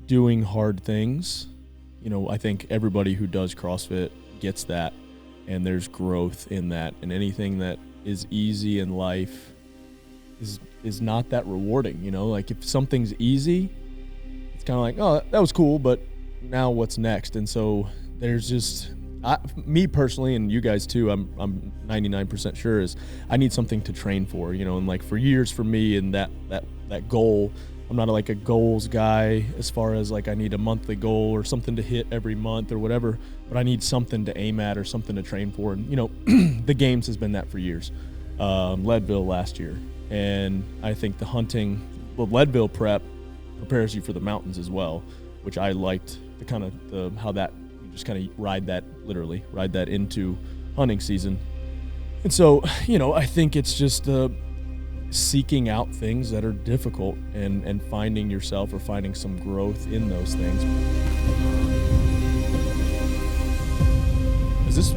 doing hard things. You know, I think everybody who does CrossFit gets that, and there's growth in that. And anything that is easy in life is not that rewarding, you know? Like, if something's easy, it's kind of like, oh, that was cool, but now what's next? And so there's just, me personally, and you guys too, I'm 99% sure, is I need something to train for, you know? And like for years for me, and that goal, I'm not like a goals guy as far as like I need a monthly goal or something to hit every month or whatever, but I need something to aim at or something to train for. And, you know, the games has been that for years. Leadville last year. And I think the hunting, well, Leadville prep prepares you for the mountains as well, which I liked the kind of how that you just kind of ride that into hunting season. And so, you know, I think it's just seeking out things that are difficult and finding yourself or finding some growth in those things. Is this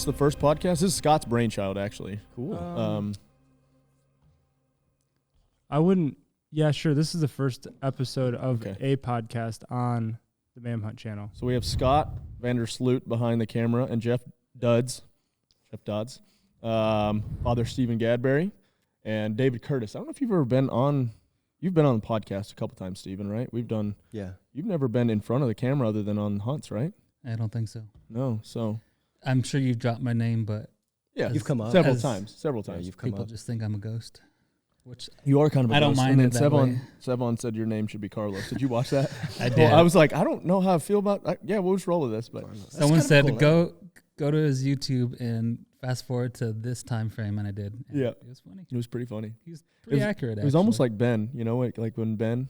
the first podcast? This is Scott's brainchild, actually. Cool. I wouldn't. Yeah, sure. This is the first episode of a podcast on the Mayhem Hunt channel. So we have Scott Vandersloot behind the camera and Jeff Dodds, Father Stephen Gadberry, and David Curtis. I don't know if you've ever been on. You've been on the podcast a couple times, Stephen, right? We've done. Yeah. You've never been in front of the camera other than on hunts, right? I don't think so. No. So. I'm sure you've dropped my name, but yeah, you've come up several times. Yeah, you've come people up. just think I'm a ghost. Which you are kind of a I ghost. don't mind and it then that way. Sevon said your name should be Carlos. Did you watch that? I did. Well, I was like, I don't know how I feel about we'll just roll with this. But someone said cool, go to his YouTube and fast forward to this time frame, and I did. And yeah. It was funny. It was pretty funny. He was pretty accurate, It was almost like Ben, you know, like when Ben,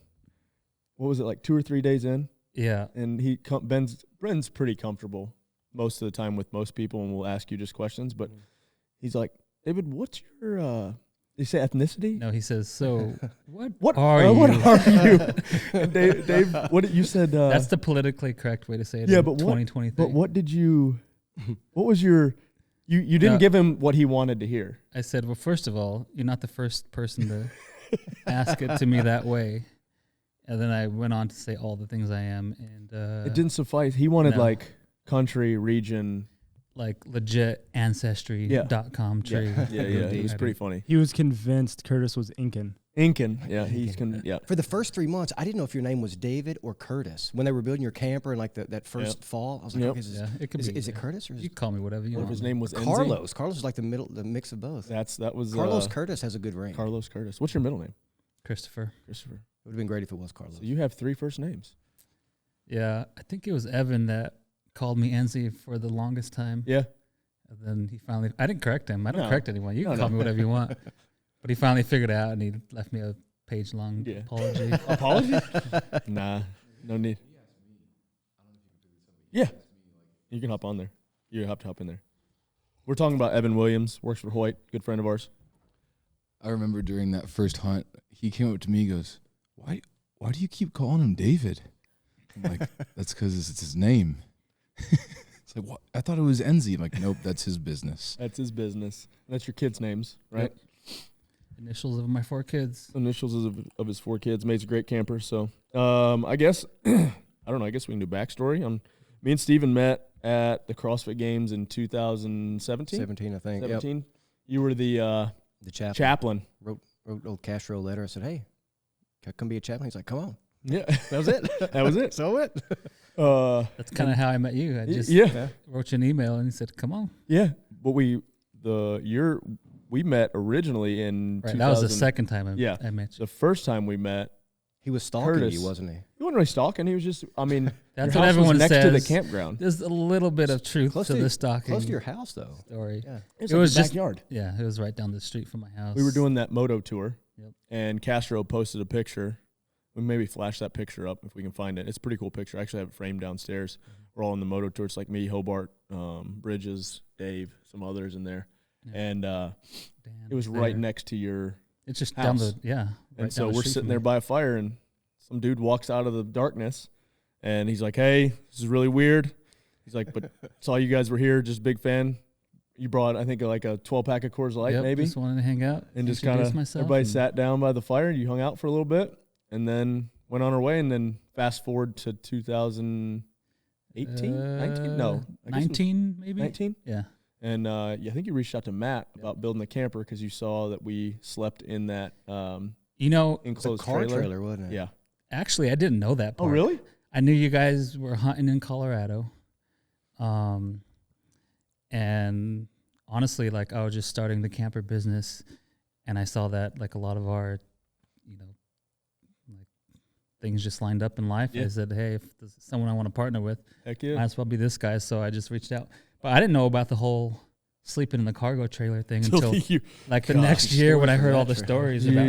what was it, like 2 or 3 days in? Yeah. And Ben's pretty comfortable most of the time with most people and will ask you just questions. But he's like, David, what's your... Did he say ethnicity? No, he says, so what are you? What are you? And Dave, what did you said? That's the politically correct way to say it. Yeah, in but 2023. But what did you? What was your? You didn't give him what he wanted to hear. I said, well, first of all, you're not the first person to ask it to me that way. And then I went on to say all the things I am, and it didn't suffice. He wanted like country, region. Like legit ancestry.com tree. Yeah. It was pretty funny. He was convinced Curtis was Incan. Yeah. For the first 3 months, I didn't know if your name was David or Curtis. When they were building your camper and like that first fall, I was like, okay, is it Curtis or you call me whatever you want. His name was Carlos. Carlos is like the mix of both. That was Carlos Curtis has a good ring. Carlos Curtis. What's your middle name? Christopher. It would have been great if it was Carlos. So you have 3 first names. Yeah, I think it was Evan that called me Enzi for the longest time. Yeah. And then he finally, I didn't correct him. I don't correct anyone. You can call me whatever you want. But he finally figured it out, and he left me a page-long apology. Apology? Nah, no need. Yeah. You can hop on there. You have to hop in there. We're talking about Evan Williams, works for Hoyt, good friend of ours. I remember during that first hunt, he came up to me and goes, why do you keep calling him David? I'm like, that's because it's his name. It's like, what? I thought it was Enzi. I'm like, nope, that's his business. That's his business. That's your kids' names, right? Yep. Initials of my 4 kids. Initials of his 4 kids. Mate's a great camper. So I guess, I don't know, I guess we can do backstory. Me and Steven met at the CrossFit Games in 2017. 17, I think. 17. Yep. You were the chaplain. Wrote old Castro a letter. I said, hey, can I come be a chaplain? He's like, come on. Yeah. That was it. That was it. So it. That's kind of how I met you. I just wrote you an email and he said, come on. Yeah. But we met originally in 2000. That was the second time I met you. The first time we met, he was stalking you, wasn't he? He wasn't really stalking. He was just, that's what everyone next says. to the campground. There's a little bit of truth to the stalking. Close to your house, though. Story. Yeah. It was just backyard. Yeah, it was right down the street from my house. We were doing that moto tour, yep. And Castro posted a picture. We maybe flash that picture up if we can find it. It's a pretty cool picture. I actually have it framed downstairs. We're all on the moto tour. It's like me, Hobart, Bridges, Dave, some others in there. Yeah. And it was right next to your It's just house. Right and so we're sitting there by a fire, and some dude walks out of the darkness, and he's like, hey, this is really weird. He's like, but saw you guys were here, just big fan. You brought, I think, like a 12-pack of Coors Light, maybe. Just wanted to hang out. And just kind of, everybody sat down by the fire, and you hung out for a little bit. And then went on our way, and then fast forward to 2018, 19? No, 19 maybe. 19. Yeah. And I think you reached out to Matt about building a camper because you saw that we slept in that enclosed trailer, wasn't it? Yeah. Actually, I didn't know that part. Oh, really? I knew you guys were hunting in Colorado. And honestly, like I was just starting the camper business, and I saw that like a lot of our, like things just lined up in life. Yeah. I said, hey, if this is someone I want to partner with, heck yeah, might as well be this guy. So I just reached out. But I didn't know about the whole sleeping in the cargo trailer thing until the next year when I heard all the stories about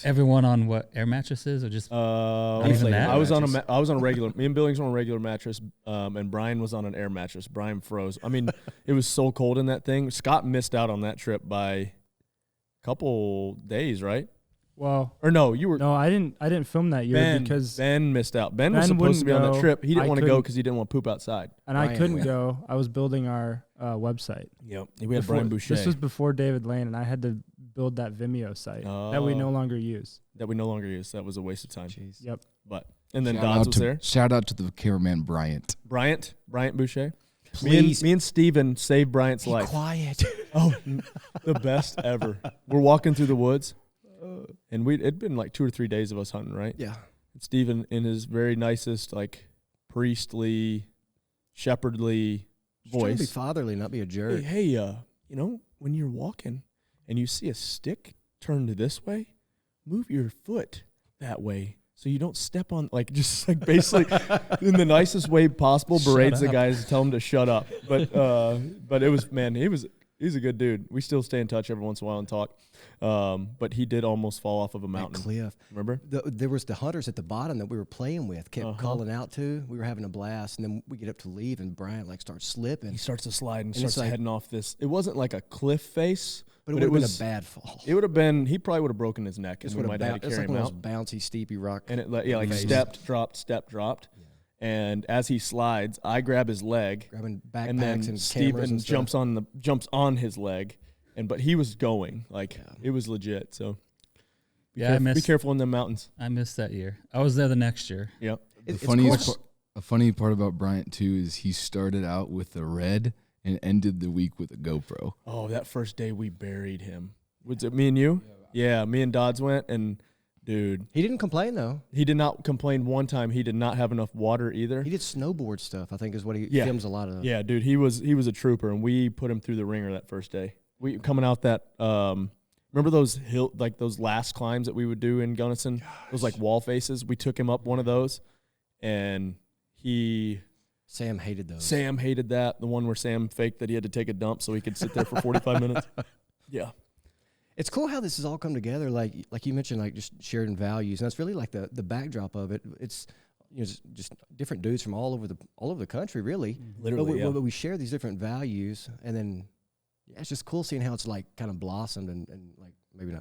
everyone on air mattresses or just not even that. I was on a regular. Me and Billings were on a regular mattress, and Bryan was on an air mattress. Bryan froze. I mean, it was so cold in that thing. Scott missed out on that trip by a couple days, right? Well, or no, you were. No, I didn't film that year because Ben missed out. Ben was supposed to be on that trip. He didn't want to go because he didn't want to poop outside. And I couldn't go. I was building our website. Yep. We had Brian Boucher. This was before David Lane, and I had to build that Vimeo site that we no longer use. That was a waste of time. Jeez. Yep. And then Dodds was there. Shout out to the cameraman Bryant Boucher. Please. Me and Steven saved Bryant's life. Quiet. Oh, the best ever. We're walking through the woods. And it'd been like 2 or 3 days of us hunting, right? Yeah. And Steven, in his very nicest, like, priestly, shepherdly voice. Trying to be fatherly, not be a jerk. Hey, when you're walking and you see a stick turned this way, move your foot that way so you don't step on, like, just like basically in the nicest way possible, berates the guys, tell them to shut up. But it was, man, he's a good dude. We still stay in touch every once in a while and talk. But he did almost fall off of a mountain. That cliff. Remember? There was the hunters at the bottom that we were playing with, kept calling out to. We were having a blast, and then we get up to leave, and Bryan starts slipping. He starts to slide and starts heading off this. It wasn't like a cliff face, but it was a bad fall. It would have been. He probably would have broken his neck, and we might have had to carry him out. It's like one of those bouncy, steepy rock. And it stepped, dropped. Yeah. And as he slides, I grab his leg, grabbing backpacks and then Steven jumps on his leg. But he was going it was legit. So be careful in the mountains. I missed that year. I was there the next year. Yep. A funny part about Bryant too is he started out with the red and ended the week with a GoPro. Oh, that first day we buried him. Was it me and you? Yeah, me and Dodds went, and dude, he didn't complain though. He did not complain one time. He did not have enough water either. He did snowboard stuff, I think, is what he films a lot of. Yeah, dude, he was a trooper, and we put him through the ringer that first day. We coming out that remember those those last climbs that we would do in Gunnison? Those like wall faces. We took him up one of those, and Sam hated those. Sam hated that. The one where Sam faked that he had to take a dump so he could sit there for 45 minutes. Yeah. It's cool how this has all come together, like you mentioned, like just sharing values, and that's really like the backdrop of it. It's just different dudes from all over the country, really. Literally, but we share these different values, and then it's just cool seeing how it's like kind of blossomed and like maybe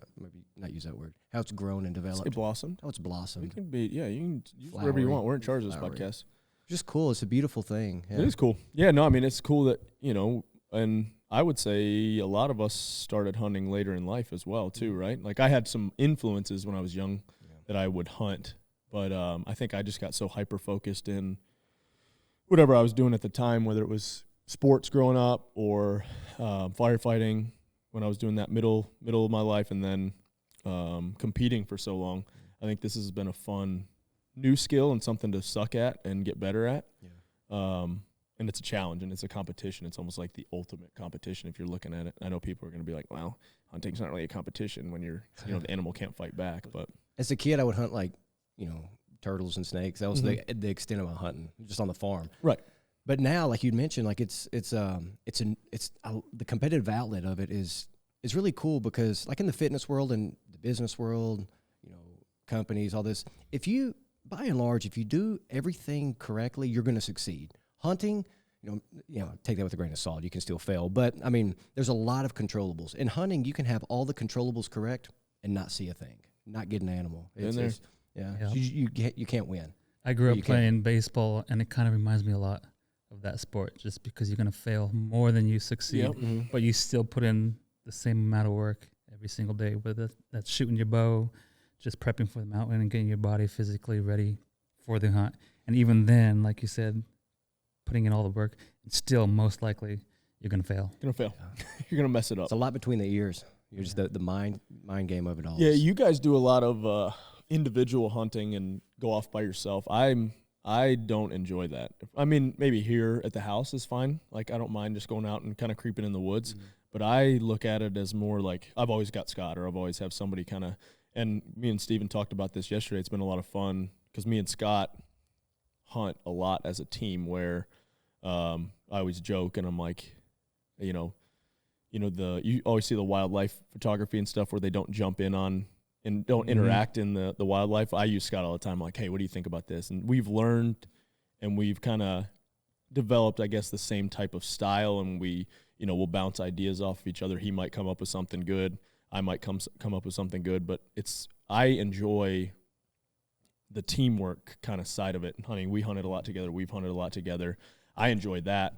not use that word. How it's grown and developed. It blossomed. How it's blossomed. It can be, you can use whatever you want. We're in charge of this podcast. Just cool. It's a beautiful thing. Yeah. It is cool. Yeah, no, I mean it's cool that and I would say a lot of us started hunting later in life as well too, right? Like I had some influences when I was young that I would hunt, but I think I just got so hyper focused in whatever I was doing at the time, whether it was sports growing up or firefighting when I was doing that middle of my life, and then competing for so long. I think this has been a fun new skill and something to suck at and get better at. Yeah. And it's a challenge and it's a competition. It's almost like the ultimate competition if you're looking at it. I know people are going to be like, well, hunting's not really a competition when you're, the animal can't fight back. But as a kid, I would hunt turtles and snakes. That was the extent of my hunting, just on the farm. Right. But now, like you mentioned, like it's the competitive outlet of it is really cool because, like in the fitness world and the business world, companies, all this. By and large, if you do everything correctly, you're going to succeed. Hunting, take that with a grain of salt. You can still fail, but I mean, there's a lot of controllables. In hunting, you can have all the controllables correct and not see a thing, not get an animal. You can't win. I grew up playing baseball, and it kind of reminds me a lot of that sport, just because you're going to fail more than you succeed, but you still put in the same amount of work every single day, whether that's shooting your bow, just prepping for the mountain and getting your body physically ready for the hunt. And even then, like you said, putting in all the work, and still most likely you're going to fail. You're going to fail. You're going to mess it up. It's a lot between the ears. You're just the mind game of it all. Yeah, you guys do a lot of individual hunting and go off by yourself. I don't enjoy that. I mean, maybe here at the house is fine. Like, I don't mind just going out and kind of creeping in the woods. Mm-hmm. But I look at it as more like I've always got Scott, or I've always have somebody kind of, and me and Steven talked about this yesterday. It's been a lot of fun because me and Scott hunt a lot as a team where I always joke and I'm like, you always see the wildlife photography and stuff where they don't jump in on and don't interact in the wildlife. I use Scott all the time. I'm like, hey, what do you think about this? And we've learned and we've kind of developed, I guess, the same type of style, and we'll bounce ideas off of each other. He might come up with something good. I might come up with something good, but I enjoy the teamwork kind of side of it. Hunting, we hunted a lot together. We've hunted a lot together. I enjoy that.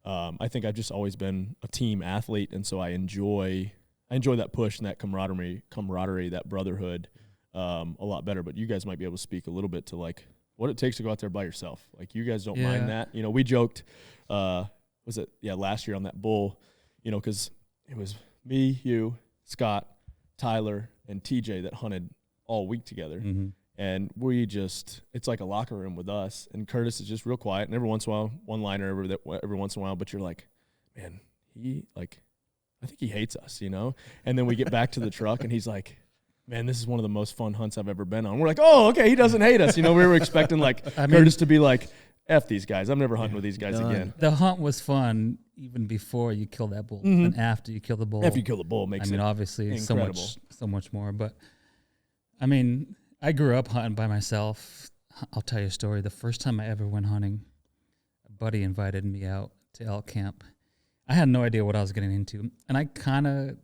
I think I've just always been a team athlete, and so I enjoy that push and that camaraderie, that brotherhood a lot better. But you guys might be able to speak a little bit to like what it takes to go out there by yourself. Like, you guys don't mind that. We joked, last year on that bull, because it was me, you, Scott, Tyler, and TJ that hunted all week together. Mm-hmm. And it's like a locker room with us. And Curtis is just real quiet. And every once in a while, one-liner every once in a while. But you're like, man, I think he hates us, And then we get back to the truck, and he's like, man, this is one of the most fun hunts I've ever been on. We're like, oh, okay, he doesn't hate us. We were expecting, Curtis to be like, F these guys. I'm never hunting with these guys again. The hunt was fun even before you kill that bull. Mm-hmm. And after you kill the bull. After you kill the bull makes it obviously incredible. so much more. But, I grew up hunting by myself. I'll tell you a story. The first time I ever went hunting, a buddy invited me out to elk camp. I had no idea what I was getting into. And I kind of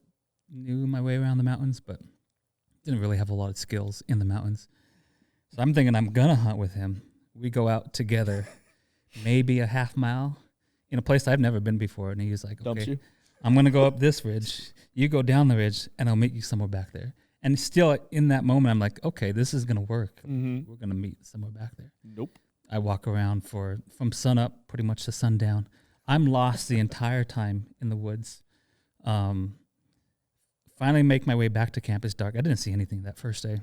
knew my way around the mountains, but didn't really have a lot of skills in the mountains. So I'm thinking I'm going to hunt with him. We go out together, maybe a half mile in a place I've never been before. And he's like, okay, I'm going to go up this ridge. You go down the ridge, and I'll meet you somewhere back there. And still in that moment, I'm like, okay, this is going to work. Mm-hmm. We're going to meet somewhere back there. Nope. I walk around from sun up pretty much to sundown. I'm lost the entire time in the woods. Finally make my way back to camp. It's dark. I didn't see anything that first day.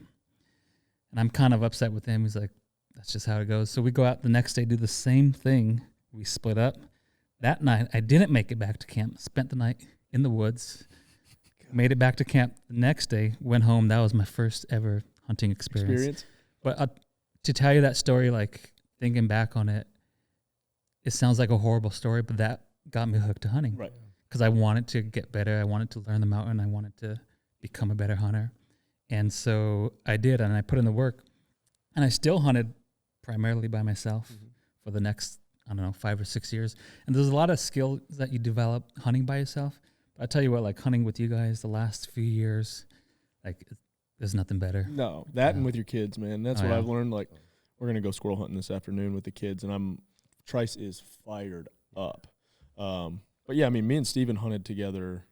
And I'm kind of upset with him. He's like, that's just how it goes. So we go out the next day, do the same thing. We split up. That night, I didn't make it back to camp. Spent the night in the woods. Made it back to camp the next day. Went home. That was my first ever hunting experience. But to tell you that story, thinking back on it, it sounds like a horrible story, but that got me hooked to hunting. Right. Because I wanted to get better. I wanted to learn the mountain. I wanted to become a better hunter. And so I did, and I put in the work. And I still hunted primarily by myself for the next, 5 or 6 years. And there's a lot of skills that you develop hunting by yourself. But I tell you what, hunting with you guys the last few years, there's nothing better. No, that and with your kids, man. That's what I've learned. We're going to go squirrel hunting this afternoon with the kids, and Trice is fired up. But yeah, me and Steven hunted together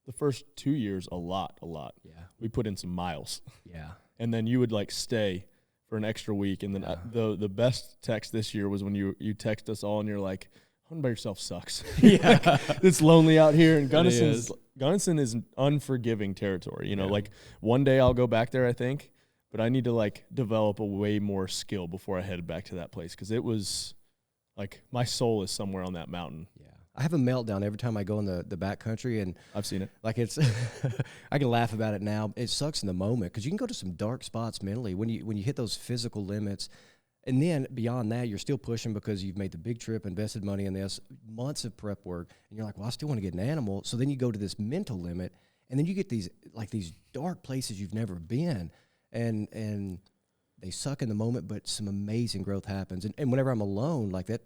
the first 2 years a lot. Yeah. We put in some miles. Yeah. And then you would stay for an extra week. And then the best text this year was when you text us all and you're like, hunting by yourself sucks. Yeah. It's lonely out here. And Gunnison is unforgiving territory. One day I'll go back there, I think, but I need to develop a way more skill before I head back to that place. Cause it was my soul is somewhere on that mountain. Yeah. I have a meltdown every time I go in the backcountry, and I've seen it. It's, I can laugh about it now. It sucks in the moment because you can go to some dark spots mentally when you hit those physical limits, and then beyond that, you're still pushing because you've made the big trip, invested money in this, months of prep work, and you're like, well, I still want to get an animal. So then you go to this mental limit, and then you get these dark places you've never been, and they suck in the moment, but some amazing growth happens. And whenever I'm alone like that.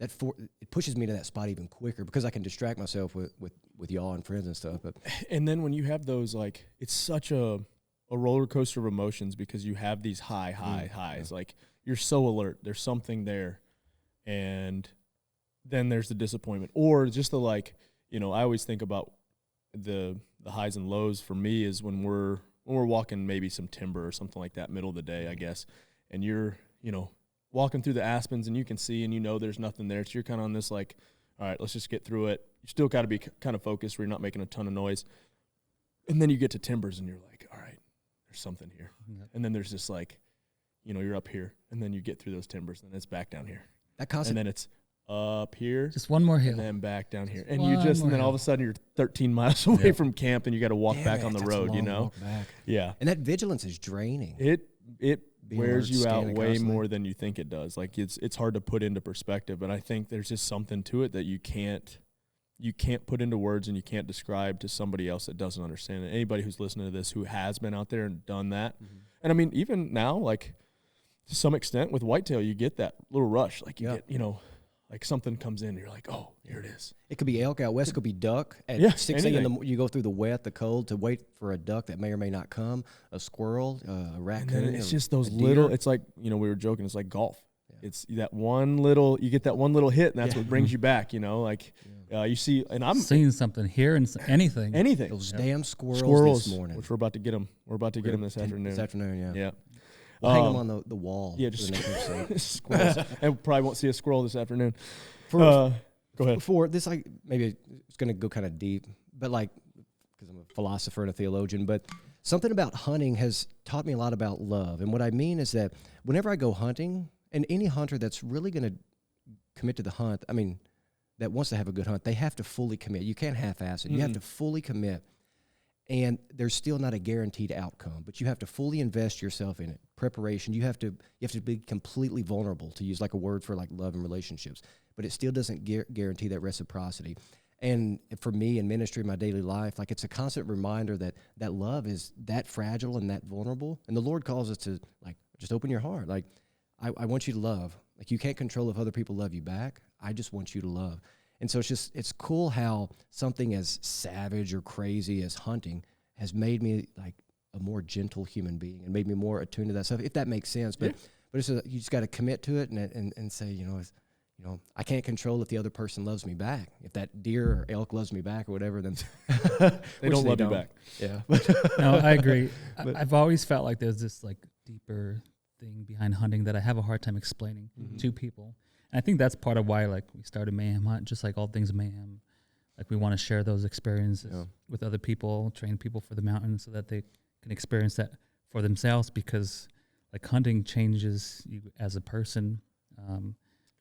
It pushes me to that spot even quicker because I can distract myself with y'all and friends and stuff. But and then when you have those it's such a roller coaster of emotions because you have these highs. You're so alert. There's something there, and then there's the disappointment or just the I always think about the highs and lows for me is when we're when we're walking maybe some timber or something like that, middle of the day, I guess, and you're, walking through the aspens and you can see and there's nothing there. So you're kind of on this like, all right, let's just get through it. You still got to be kind of focused where you're not making a ton of noise. And then you get to timbers and you're like, all right, there's something here. Yep. And then there's just like, you're up here and then you get through those timbers and it's back down here. And then it's up here. Just one more hill. And then back down here. And then all of a sudden you're 13 miles away from camp and you got to walk back on the road, walk back. Yeah. And that vigilance is draining. It wears you out way more than you think it does. Like it's hard to put into perspective, but I think there's just something to it that you can't put into words and you can't describe to somebody else that doesn't understand it. Anybody who's listening to this who has been out there and done that. Mm-hmm. And I mean, even now, like to some extent with whitetail, you get that little rush. Like you get, like something comes in, you're like, oh, here it is. It could be elk out west, it could be duck. At 6 a.m. you go through the wet, the cold to wait for a duck that may or may not come, a squirrel, a raccoon. And it's just those little, it's like, we were joking, it's like golf. Yeah. It's that one little, you get that one little hit and that's what brings you back, you see, and I'm seeing something here and anything. Those damn squirrels this morning. Which we're about to get them. We're about to get them this afternoon. This afternoon, yeah. We'll hang them on the wall. Yeah, just squirrels. And probably won't see a squirrel this afternoon. Go ahead. For this, maybe it's going to go kind of deep, but because I'm a philosopher and a theologian, but something about hunting has taught me a lot about love. And what I mean is that whenever I go hunting, and any hunter that's really going to commit to the hunt, that wants to have a good hunt, they have to fully commit. You can't half-ass it. You have to fully commit. And there's still not a guaranteed outcome, but you have to fully invest yourself in it. Preparation, you have to be completely vulnerable, to use like a word for like love and relationships, but it still doesn't guarantee that reciprocity. And for me in ministry, in my daily life, like it's a constant reminder that love is that fragile and that vulnerable. And the Lord calls us to like, just open your heart. Like, I want you to love. Like you can't control if other people love you back. I just want you to love. And so it's cool how something as savage or crazy as hunting has made me like a more gentle human being and made me more attuned to that stuff, if that makes sense. But it's you just got to commit to it and say, I can't control if the other person loves me back. If that deer or elk loves me back or whatever, then they don't love you back. Yeah. No, I agree. I've always felt like there's this like deeper thing behind hunting that I have a hard time explaining to people. I think that's part of why, like, we started Mayhem Hunt, just like all things mayhem. Like, we want to share those experiences with other people, train people for the mountains so that they can experience that for themselves, because, like, hunting changes you as a person,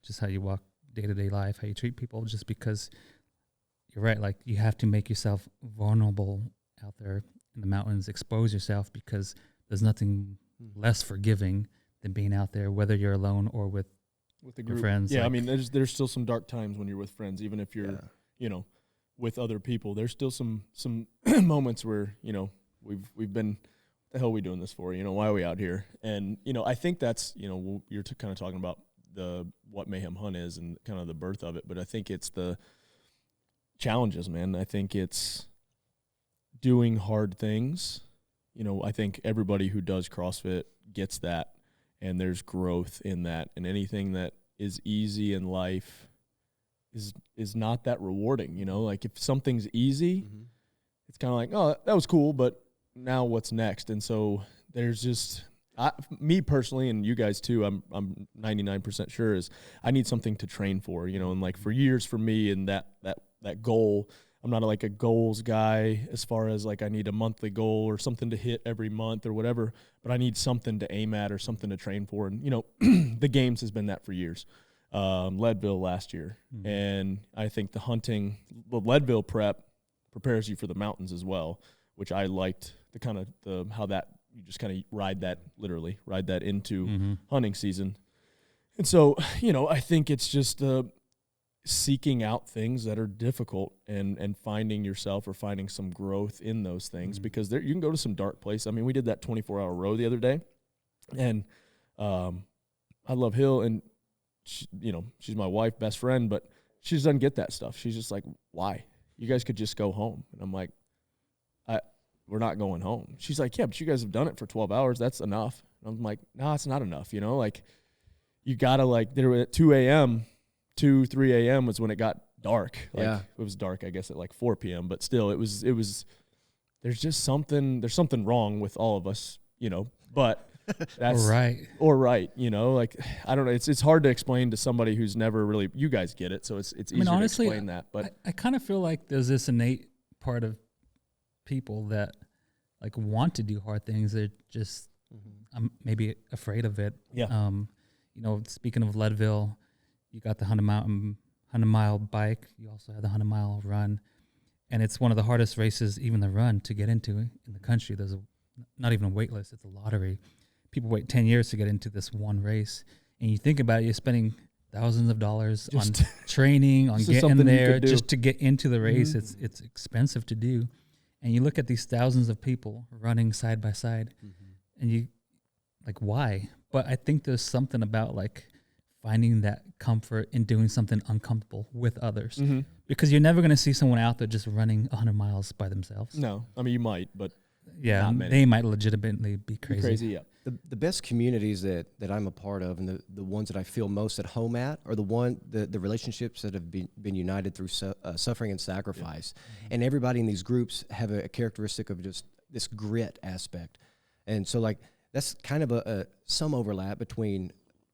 just how you walk day-to-day life, how you treat people, just because you're right, like, you have to make yourself vulnerable out there in the mountains, expose yourself, because there's nothing less forgiving than being out there, whether you're alone or with the group. Your friends. Yeah, like, there's still some dark times when you're with friends, even if you're, with other people. There's still some moments where, we've been, what the hell are we doing this for? Why are we out here? And, I think that's, you're kind of talking about what Mayhem Hunt is and kind of the birth of it, but I think it's the challenges, man. I think it's doing hard things. I think everybody who does CrossFit gets that. And there's growth in that, and anything that is easy in life is not that rewarding. Like if something's easy, it's kind of like, oh, that was cool, but now what's next? And so there's just me personally, and you guys too. I'm 99% sure is I need something to train for. And like for years for me, and that goal. I'm not like a goals guy as far as like I need a monthly goal or something to hit every month or whatever, but I need something to aim at or something to train for. And, the games has been that for years. Leadville last year. And I think the Leadville prep prepares you for the mountains as well, which I liked how that you just kind of ride that into hunting season. And so, I think it's just seeking out things that are difficult and finding yourself or finding some growth in those things, because you can go to some dark place. We did that 24-hour row the other day, and I love Hill, and she, she's my wife, best friend, but she just doesn't get that stuff. She's just like, why? You guys could just go home. And I'm like, we're not going home. She's like, yeah, but you guys have done it for 12 hours. That's enough. And I'm like, no, it's not enough. Like you gotta they were at 2 a.m., 2, 3 a.m. was when it got dark. It was dark, I guess, at like 4 p.m. But still, it was there's something wrong with all of us, you know, but that's right. You know, like, I don't know. It's hard to explain to somebody who's never really, you guys get it. So it's easier honestly, to explain that. But I kind of feel like there's this innate part of people that like want to do hard things. They're just maybe afraid of it. Yeah. You know, speaking of Leadville, you got the 100-mile bike. You also have the 100-mile run. And it's one of the hardest races, even the run, to get into in the country. There's not even a wait list. It's a lottery. People wait 10 years to get into this one race. And you think about it, you're spending thousands of dollars on training, on getting there just to get into the race. It's expensive to do. And you look at these thousands of people running side by side, and you, like, why? But I think there's something about, like, finding that comfort in doing something uncomfortable with others. Because you're never going to see someone out there just running 100 miles by themselves. No. I mean, you might, but yeah, they might legitimately be crazy. Yeah. The best communities that I'm a part of, and the ones that I feel most at home at, are the relationships that have been united through suffering and sacrifice. And everybody in these groups have a characteristic of just this grit aspect. And so, like, that's kind of some overlap between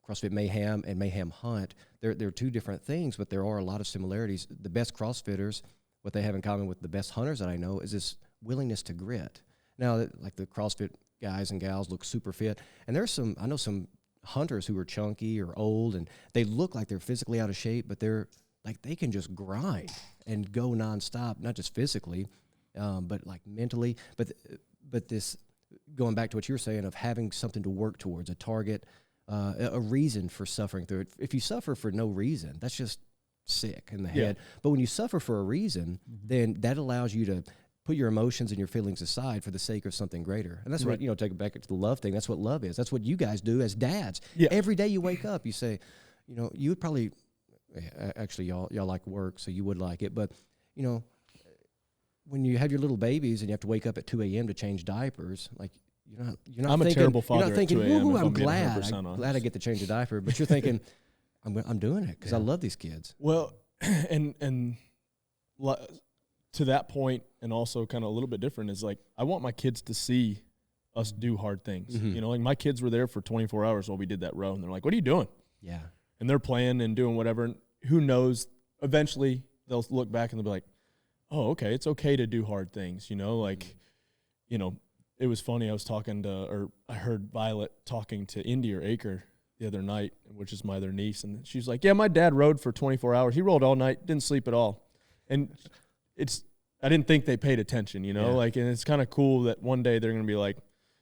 CrossFit Mayhem and Mayhem Hunt. They're two different things, but there are a lot of similarities. The best CrossFitters, what they have in common with the best hunters that I know, is this willingness to grit. Now, like, the CrossFit guys and gals look super fit, and I know some hunters who are chunky or old, and they look like they're physically out of shape, but they're like, they can just grind and go nonstop, not just physically, but like mentally. But this, going back to what you were saying, of having something to work towards, a target, a reason for suffering through it. If you suffer for no reason, that's just sick in the head. But when you suffer for a reason, then that allows you to put your emotions and your feelings aside for the sake of something greater. And that's what, take it back to the love thing. That's what love is. That's what you guys do as dads. Every day you wake up, you say, you would probably, actually y'all like work, so you would like it. But, when you have your little babies and you have to wake up at 2 a.m. to change diapers, like, you're not I'm thinking, a terrible father. You're not thinking, at 2 a.m. I'm glad I get to change a diaper. But you're thinking, I'm doing it because I love these kids. Well, and to that point, and also kind of a little bit different, is like, I want my kids to see us do hard things. Like, my kids were there for 24 hours while we did that row, and they're like, "What are you doing?" Yeah. And they're playing and doing whatever. And who knows? Eventually, they'll look back and they'll be like, "Oh, okay, it's okay to do hard things." It was funny. I heard Violet talking to Indy or Acre the other night, which is my other niece, and she's like, "Yeah, my dad rode for 24 hours. He rode all night, didn't sleep at all." And I didn't think they paid attention, and it's kind of cool that one day they're going to be like,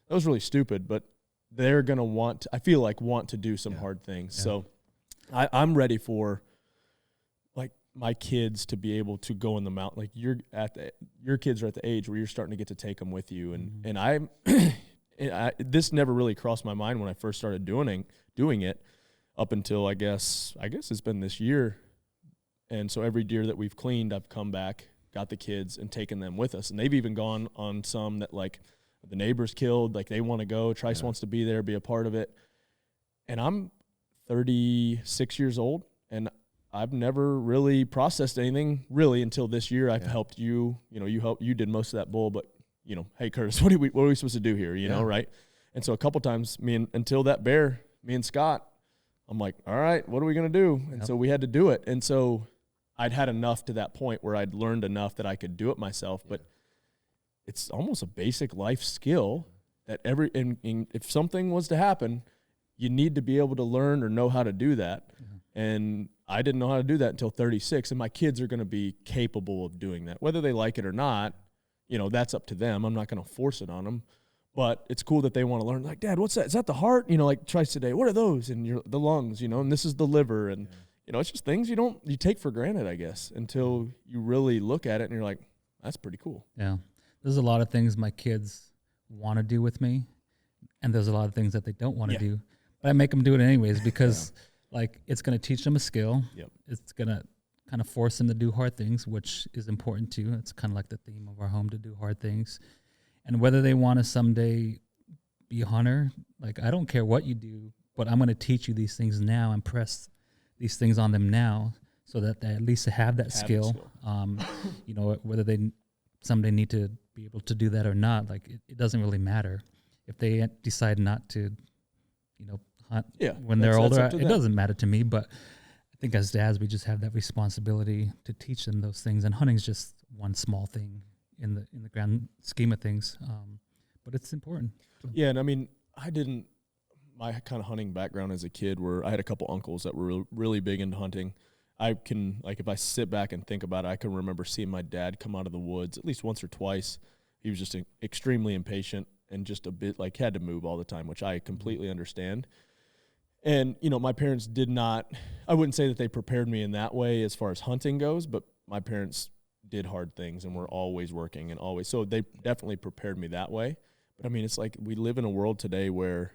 "That was really stupid," but they're going to want to do some hard things. Yeah. So I'm ready for, like, my kids to be able to go in the mountain. Like, your kids are at the age where you're starting to get to take them with you. And this never really crossed my mind when I first started doing it up until I guess it's been this year. And so every deer that we've cleaned, I've come back, got the kids, and taken them with us. And they've even gone on some that, like, the neighbors killed. Like, they want to go. Trice wants to be there, be a part of it. And I'm 36 years old, and I've never really processed anything really until this year. I've helped you. You did most of that bull, but hey, Curtis, what are we supposed to do here? Right? And so a couple times, me and Scott, I'm like, all right, what are we gonna do? And so we had to do it. And so I'd had enough to that point where I'd learned enough that I could do it myself. But it's almost a basic life skill that if something was to happen, you need to be able to learn or know how to do that. And I didn't know how to do that until 36, and my kids are going to be capable of doing that. Whether they like it or not, that's up to them. I'm not going to force it on them. But it's cool that they want to learn. Like, "Dad, what's that? Is that the heart?" Like Trice today, "What are those?" And the lungs, and this is the liver. And, it's just things you take for granted, I guess, until you really look at it and you're like, that's pretty cool. Yeah. There's a lot of things my kids want to do with me, and there's a lot of things that they don't want to do. But I make them do it anyways because like, it's going to teach them a skill. Yep. It's going to kind of force them to do hard things, which is important too. It's kind of like the theme of our home, to do hard things. And whether they want to someday be a hunter, like, I don't care what you do, but I'm going to teach you these things now and press these things on them now so that they at least have that skill. Whether they someday need to be able to do that or not. Like it doesn't really matter if they decide not to, hunt when they're older. It doesn't matter to me, but I think as dads, we just have that responsibility to teach them those things. And hunting's just one small thing in the grand scheme of things, but it's important. Yeah, and I mean, my kind of hunting background as a kid, where I had a couple uncles that were really big into hunting. I can, like, if I sit back and think about it, I can remember seeing my dad come out of the woods at least once or twice. He was just extremely impatient and just a bit like had to move all the time, which I completely understand. And, my parents did not, I wouldn't say that they prepared me in that way as far as hunting goes, but my parents did hard things and were always working and always, so they definitely prepared me that way. But I mean, it's like we live in a world today where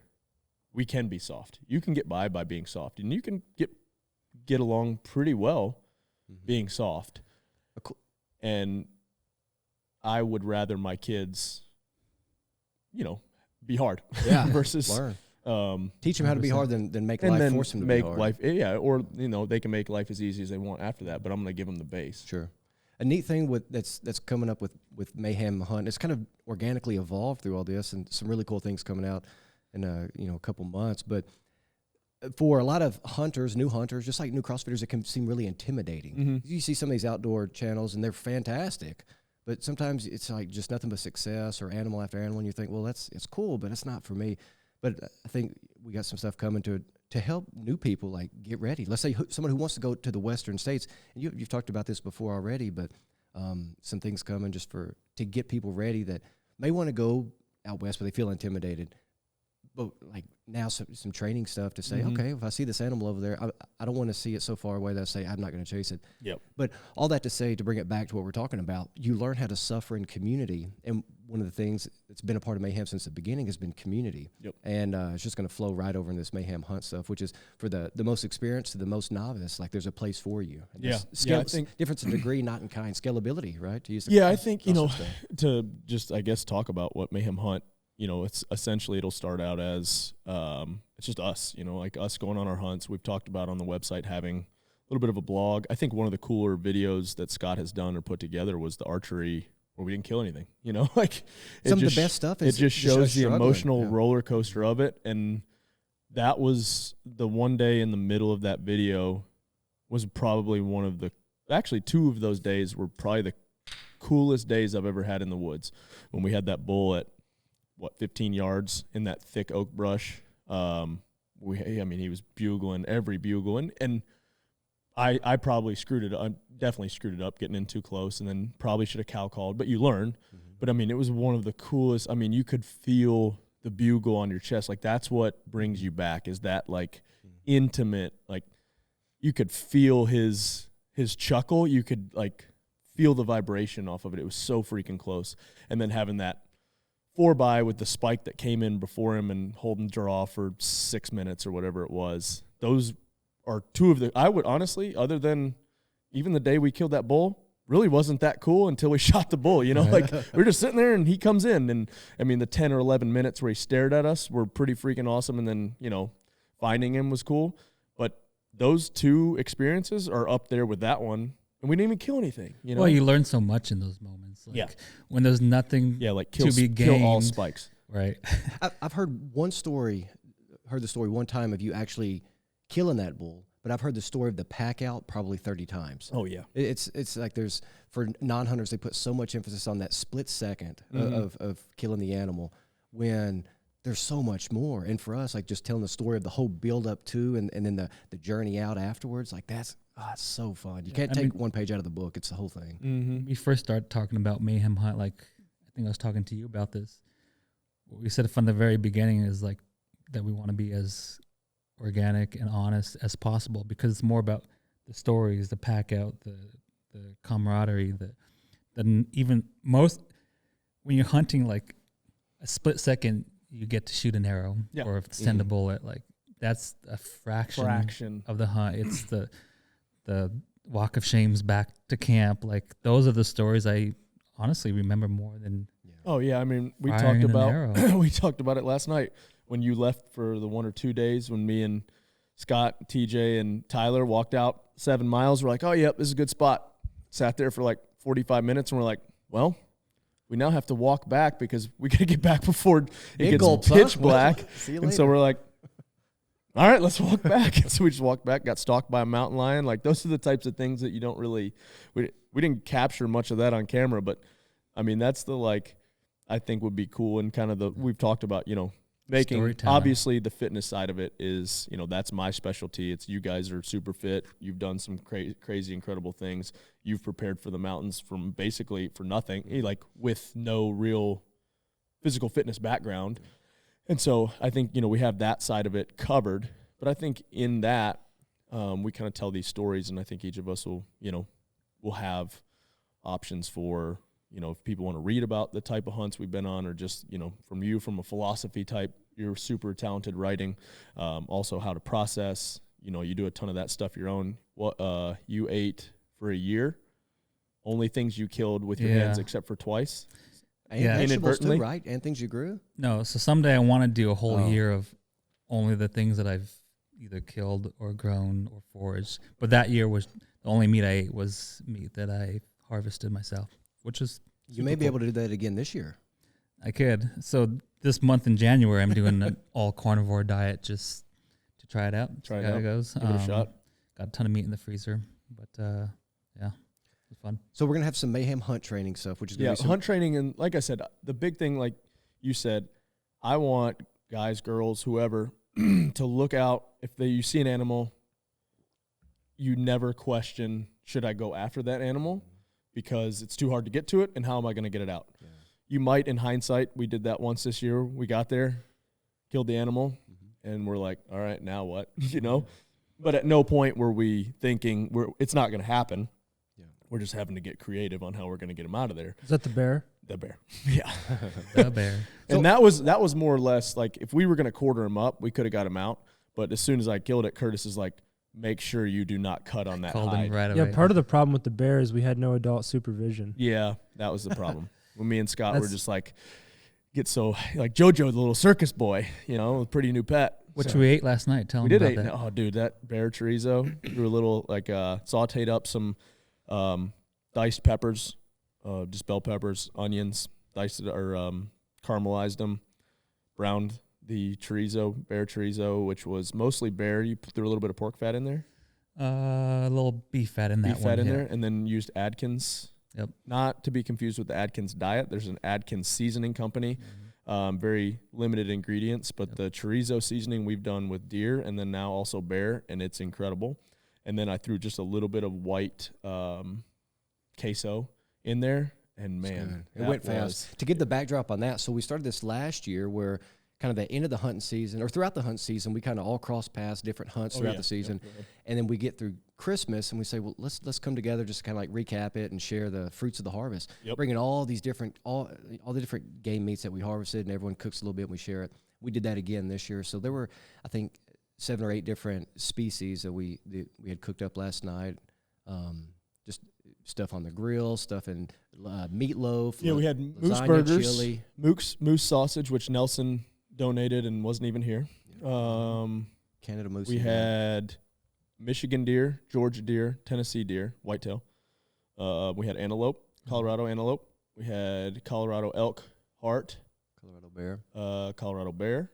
we can be soft. You can get by being soft, and you can get along pretty well being soft. And I would rather my kids, be hard versus learn. Teach them how to be hard than make life force them to make be hard. Life, or they can make life as easy as they want after that. But I'm going to give them the base. Sure. A neat thing that's coming up with Mayhem Hunt, it's kind of organically evolved through all this, and some really cool things coming out in a couple months. But for a lot of hunters, new hunters, just like new CrossFitters, it can seem really intimidating. Mm-hmm. You see some of these outdoor channels, and they're fantastic, but sometimes it's like just nothing but success or animal after animal, and you think, well, it's cool, but it's not for me. But I think we got some stuff coming to help new people, like, get ready. Let's say someone who wants to go to the Western states, and you've talked about this before already, but some things coming just to get people ready that may want to go out west, but they feel intimidated. But like now some training stuff to say, okay, if I see this animal over there, I don't want to see it so far away that I say I'm not going to chase it. Yep. But all that to say, to bring it back to what we're talking about, you learn how to suffer in community. And one of the things that's been a part of Mayhem since the beginning has been community. Yep. And it's just going to flow right over in this Mayhem Hunt stuff, which is for the most experienced to the most novice. Like, there's a place for you. And I think difference in degree, not in kind, scalability, right? To use I think to just, I guess, talk about what Mayhem Hunt. It's essentially, it'll start out as it's just us, like us going on our hunts. We've talked about on the website having a little bit of a blog. I think one of the cooler videos that Scott has done or put together was the archery where we didn't kill anything. Like some of the best stuff is it just shows the emotional roller coaster of it. And that was the one day in the middle of that video was probably two of those days were probably the coolest days I've ever had in the woods, when we had that bull at 15 yards in that thick oak brush. He was bugling every bugle, and I probably screwed it up. I definitely screwed it up getting in too close, and then probably should have cow called, but you learn. But it was one of the coolest. You could feel the bugle on your chest. Like, that's what brings you back, is that like intimate, like you could feel his chuckle. You could like feel the vibration off of it. It was so freaking close. And then having that 4x with the spike that came in before him and holding draw for 6 minutes or whatever it was. Those are two of the, I would honestly, other than even the day we killed that bull, really wasn't that cool until we shot the bull, like we're just sitting there and he comes in, and the 10 or 11 minutes where he stared at us were pretty freaking awesome. And then, finding him was cool, but those two experiences are up there with that one. And we didn't even kill anything, Well, you learn so much in those moments. Like when there's nothing to be gained. Kill all spikes. Right. I've heard the story one time of you actually killing that bull, but I've heard the story of the pack out probably 30 times. Oh, yeah. It's like for non-hunters, they put so much emphasis on that split second of killing the animal when there's so much more. And for us, like just telling the story of the whole build up to and then the journey out afterwards, like that's it's so fun. You can't take one page out of the book. It's the whole thing. Mm-hmm. We first started talking about Mayhem Hunt, like I think I was talking to you about this. What we said from the very beginning is like that we want to be as organic and honest as possible, because it's more about the stories, the pack out, the camaraderie, even most when you're hunting, like a split second you get to shoot an arrow or send a bullet, like that's a fraction of the hunt. It's the walk of shames back to camp. Like those are the stories I honestly remember more than. Oh yeah, we talked about we talked about it last night when you left for the 1 or 2 days. When me and Scott, TJ, and Tyler walked out 7 miles, we're like, oh yep, this is a good spot. Sat there for like 45 minutes, and we're like, well, we now have to walk back because we got to get back before it gets gulps, pitch huh? black. See you And later. so we're like, all right, let's walk back. So we just walked back, got stalked by a mountain lion. Like, those are the types of things that you don't really, we didn't capture much of that on camera, but I mean, that's the, like, I think would be cool. And kind of we've talked about, you know, making, obviously the fitness side of it is, you know, that's my specialty. It's, you guys are super fit. You've done some crazy, incredible things. You've prepared for the mountains from basically for nothing, like with no real physical fitness background. And so I think, you know, we have that side of it covered, but I think in that we kind of tell these stories, and I think each of us will, you know, will have options for, you know, if people want to read about the type of hunts we've been on, or just, you know, from a philosophy type, you're super talented writing, also how to process, you know, you do a ton of that stuff your own. What you ate for a year, only things you killed with your hands except for twice. And vegetables too, right? And things you grew? No, so someday I want to do a whole year of only the things that I've either killed or grown or foraged. But that year was the only meat I ate was meat that I harvested myself, which is you may be able to do that again this year. I could. So this month in January, I'm doing an all carnivore diet just to try it out. Try it how out. It goes. Give it a shot. Got a ton of meat in the freezer, but yeah, it's fun. So we're gonna have some Mayhem Hunt training stuff, which is gonna be hunt training, and like I said, the big thing, like you said, I want guys, girls, whoever, to look out if you see an animal. You never question, should I go after that animal because it's too hard to get to it, and how am I going to get it out? Yeah. You might, in hindsight, we did that once this year. We got there, killed the animal, and we're like, all right, now what? You know? But at no point were we thinking it's not going to happen. Yeah. We're just having to get creative on how we're going to get him out of there. Is that the bear? The bear. Yeah. The bear. And so, that was more or less like, if we were going to quarter him up, we could have got him out. But as soon as I killed it, Curtis is like, make sure you do not cut on that hide. Right away. Yeah, part of the problem with the bear is we had no adult supervision. Yeah, that was the problem. When me and Scott were just like, get so, like JoJo, the little circus boy, you know, a pretty new pet. Which we ate last night. Tell me about that. Oh, dude, that bear chorizo. Threw a little, like, sauteed up some diced peppers, just bell peppers, onions, diced it, or caramelized them, browned the chorizo, bear chorizo, which was mostly bear. You threw a little bit of pork fat in there. A little beef fat in that one. Beef fat in there, and then used Atkins. Yep. Not to be confused with the Atkins diet. There's an Atkins seasoning company. Very limited ingredients, but the chorizo seasoning we've done with deer, and then now also bear, and it's incredible. And then I threw just a little bit of white queso in there, and man, it went fast. To give the backdrop on that, so we started this last year where kind of the end of the hunting season, or throughout the hunt season, we kind of all cross paths different hunts throughout the season. And then we get through Christmas and we say, well, let's come together, just kind of like recap it and share the fruits of the harvest. Bringing all these different, all the different game meats that we harvested, and everyone cooks a little bit and we share it. We did that again this year. So there were, I think, 7 or 8 different species that we had cooked up last night. Just stuff on the grill, stuff in meatloaf. Yeah, we had moose burgers, chili. Moose sausage, which Nelson donated and wasn't even here. Canada moose. We had Michigan deer, Georgia deer, Tennessee deer, whitetail. We had antelope, Colorado antelope. We had Colorado elk heart. Colorado bear. Colorado bear.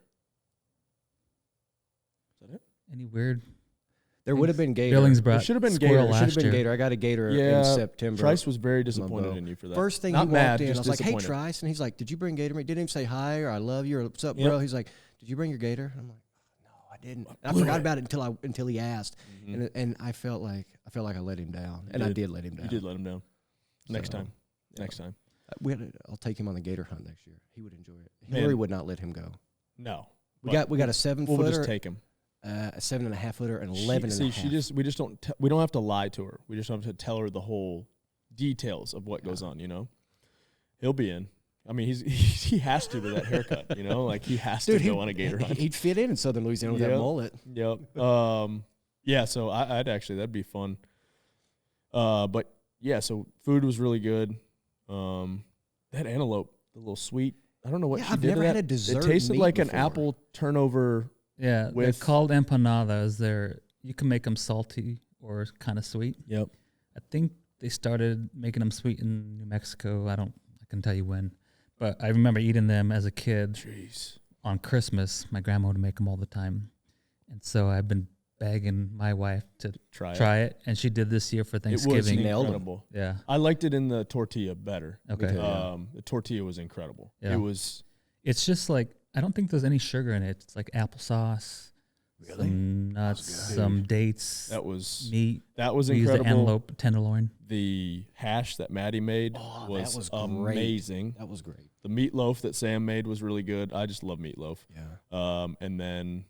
Is that it? Any weird? There would have been gator. Billings brought there should have been gator. gator. Should have been gator. I got a gator in September. Trice was very disappointed in you for that. First thing he walked in, I was like, "Hey, Trice," and he's like, "Did you bring gator meat?" Didn't even say hi or "I love you" or "What's up, bro?" He's like, "Did you bring your gator?" And I'm like, "No, I didn't." And I forgot about it until he asked, and I felt like I let him down, and I did let him down. You did let him down. Next time. I'll take him on the gator hunt next year. He would enjoy it. Hillary would not let him go. No, we got a 7-footer. We'll just take him. A 7.5-footer and 11.5. We just we don't have to lie to her. We just have to tell her the whole details of what goes on. You know, he'll be in. I mean, he has to with that haircut. You know, like he has to go on a gator hunt. He'd fit in Southern Louisiana with that mullet. Yep. Yeah. So I'd actually, that'd be fun. But yeah, so food was really good. That antelope, the little sweet. I don't know what she I've did. never had a dessert. It tasted like before. an apple turnover. Yeah, they're called empanadas. You can make them salty or kind of sweet. Yep. I think they started making them sweet in New Mexico. I can tell you when. But I remember eating them as a kid. Jeez. On Christmas. My grandma would make them all the time. And so I've been begging my wife to try it. And she did this year for Thanksgiving. It was incredible. Yeah. I liked it in the tortilla better. Okay. The tortilla was incredible. Yeah. It's just like, I don't think there's any sugar in it. It's like applesauce, some nuts, some dates. That was meat. That was incredible. incredible. We used the antelope tenderloin. The hash that Maddie made was amazing. That was great. The meatloaf that Sam made was really good. I just love meatloaf. Yeah. And then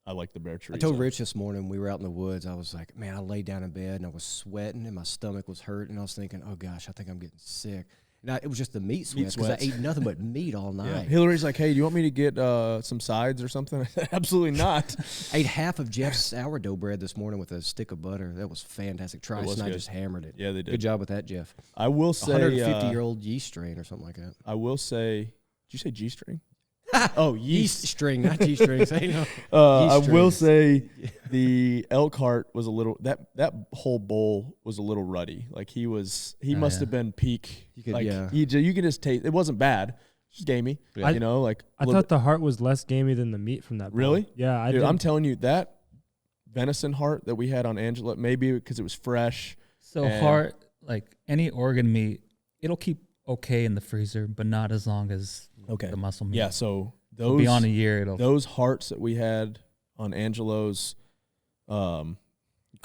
I like the bear chorizo. I told Rich this morning, we were out in the woods, I was like, man, I laid down in bed and I was sweating and my stomach was hurting. And I was thinking, oh gosh, I think I'm getting sick. And it was just the meat sweats because I ate nothing but meat all night. Yeah. Hillary's like, hey, do you want me to get some sides or something? I said, absolutely not. I ate half of Jeff's sourdough bread this morning with a stick of butter. That was fantastic. Trice and I just hammered it. Yeah, they did. Good job with that, Jeff. I will say 150-year-old yeast strain or something like that. I will say, did you say G-string? Yeast string, not G-strings. I will say the elk heart was a little, that whole bowl was a little ruddy. Like he must have been peak. You could just taste, it wasn't bad. Just gamey. I thought the heart was less gamey than the meat from that bowl. Really? Yeah. Dude, I'm telling you, that venison heart that we had on Angela, maybe because it was fresh. So heart, like any organ meat, it'll keep okay in the freezer, but not as long as the muscle meat. Yeah, so those beyond a year, those hearts that we had on Angelo's, call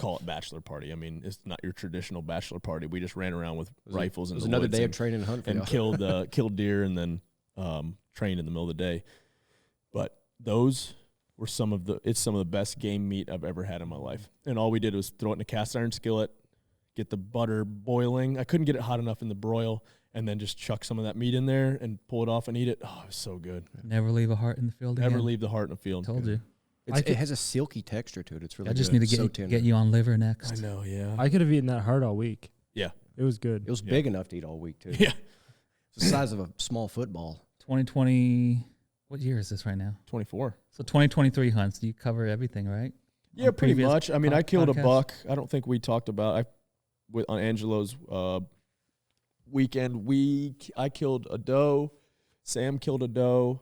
it bachelor party. I mean, it's not your traditional bachelor party. We just ran around with rifles. It was another day of training and hunting and killed deer and then trained in the middle of the day. But those were some of the best game meat I've ever had in my life. And all we did was throw it in a cast iron skillet, get the butter boiling. I couldn't get it hot enough in the broil. And then just chuck some of that meat in there and pull it off and eat it. Oh, it was so good. Never leave a heart in the field Never again. leave the heart in the field. Told you. It has a silky texture to it. It's really good. I just need to get you on liver next. I know, yeah. I could have eaten that heart all week. Yeah. It was good. It was big enough to eat all week, too. Yeah. It's the size of a small football. 2020, what year is this right now? 24. So 2023 hunts, you cover everything, right? Yeah, pretty much. I mean, I killed a buck. I don't think we talked about on Angelo's weekend week. I killed a doe. Sam killed a doe.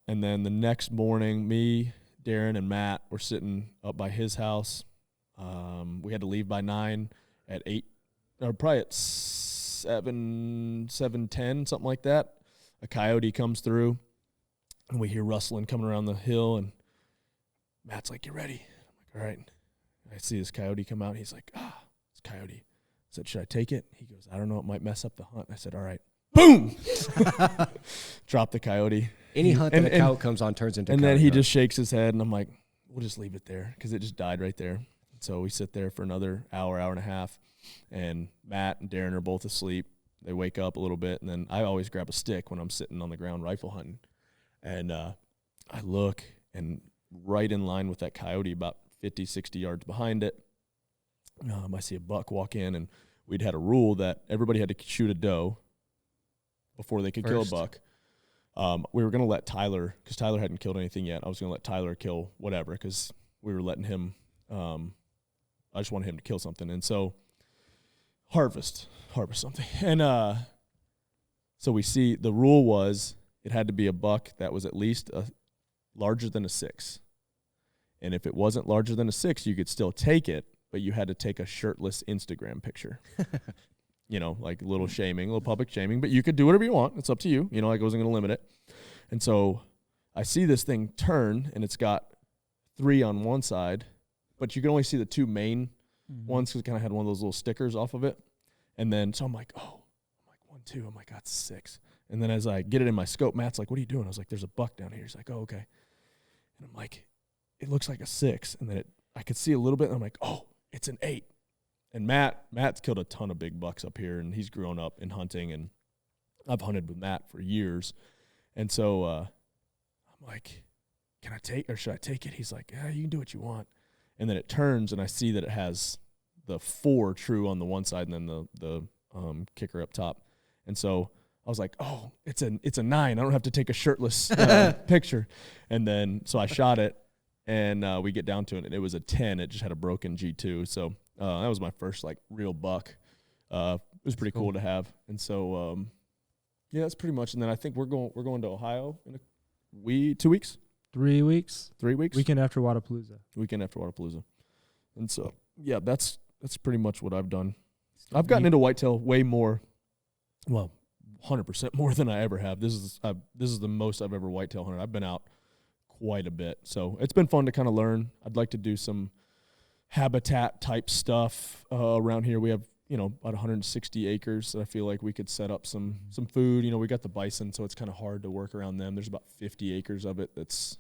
And then the next morning, me, Darren, and Matt were sitting up by his house. We had to leave by 9 at 8, or probably at 7:10, something like that. A coyote comes through, and we hear rustling coming around the hill, and Matt's like, "You ready?" I'm like, "All right." I see this coyote come out. He's like, it's a coyote. I said, "Should I take it?" He goes, "I don't know. It might mess up the hunt." I said, "All right." Boom! Drop the coyote. Any hunt that a coyote comes on turns into a coyote. And then he just shakes his head, and I'm like, we'll just leave it there because it just died right there. So we sit there for another hour and a half, and Matt and Darren are both asleep. They wake up a little bit, and then I always grab a stick when I'm sitting on the ground rifle hunting. And I look, and right in line with that coyote, about 50, 60 yards behind it, I see a buck walk in, and we'd had a rule that everybody had to shoot a doe before they could kill a buck. We were going to let Tyler, because Tyler hadn't killed anything yet. I was going to let Tyler kill whatever because we were letting him, I just wanted him to kill something. And so harvest something. And so we see the rule was it had to be a buck that was at least larger than a 6. And if it wasn't larger than a 6, you could still take it, but you had to take a shirtless Instagram picture. Like a little shaming, a little public shaming, but you could do whatever you want. It's up to you. I wasn't going to limit it. And so I see this thing turn, and it's got 3 on one side, but you can only see the 2 main ones because it kind of had one of those little stickers off of it. And then, so I'm like, 1, 2. I'm like, that's 6. And then as I get it in my scope, Matt's like, "What are you doing?" I was like, "There's a buck down here." He's like, "Oh, okay." And I'm like, "It looks like a 6." And then I could see a little bit, and I'm like, "Oh, it's an 8. And Matt's killed a ton of big bucks up here, and he's grown up in hunting, and I've hunted with Matt for years. And so I'm like, "Can I take, or should I take it?" He's like, "Yeah, you can do what you want." And then it turns, and I see that it has the 4 true on the one side, and then the kicker up top. And so I was like, "Oh, it's a 9. I don't have to take a shirtless picture." And then so I shot it, and we get down to it, and it was a 10. It just had a broken G2. So that was my first real buck. was pretty cool to have. And so, yeah, that's pretty much. And then I think we're going to Ohio in 2 weeks. 3 weeks. 3 weeks. Weekend after Wadapalooza. And so, yeah, that's pretty much what I've done. I've gotten into whitetail way more, 100% more than I ever have. This is the most I've ever whitetail hunted. I've been out quite a bit. So it's been fun to kind of learn. I'd like to do some habitat type stuff around here. We have, about 160 acres that I feel like we could set up some food. We got the bison, so it's kind of hard to work around them. There's about 50 acres of it that's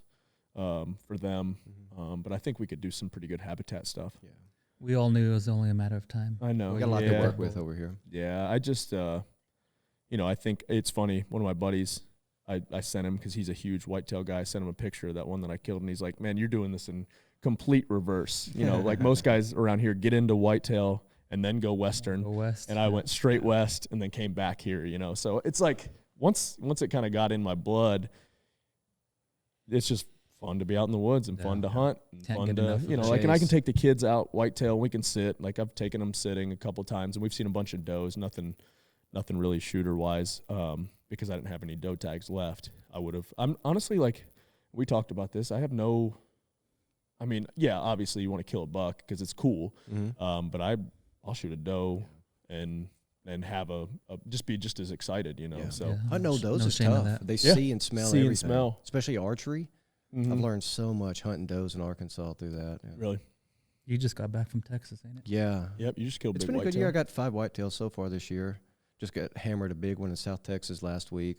for them. But I think we could do some pretty good habitat stuff. Yeah. We all knew it was only a matter of time. I know. We got a lot to work with over here. Yeah, I just, I think it's funny. One of my buddies, I sent him, because he's a huge whitetail guy, I sent him a picture of that one that I killed, and he's like, man, you're doing this in complete reverse. Like most guys around here get into whitetail and then go western. And I went straight west and then came back here, So it's like once it kind of got in my blood, it's just fun to be out in the woods and fun to hunt and fun to, and I can take the kids out whitetail. We can sit. Like I've taken them sitting a couple times, and we've seen a bunch of does. Nothing really shooter wise, because I didn't have any doe tags left. I'm honestly, like, we talked about this. I have no. I mean, yeah, obviously you want to kill a buck because it's cool, but I'll shoot a doe and have just be just as excited, Yeah. So yeah. I know does is tough. They see and smell everything. And smell. Especially archery. I've learned so much hunting does in Arkansas through that. Yeah. Really? You just got back from Texas, ain't it? Yeah. Yep, you just killed It's big been a good whitetail. year. I got 5 whitetails so far this year. Just got hammered a big one in South Texas last week.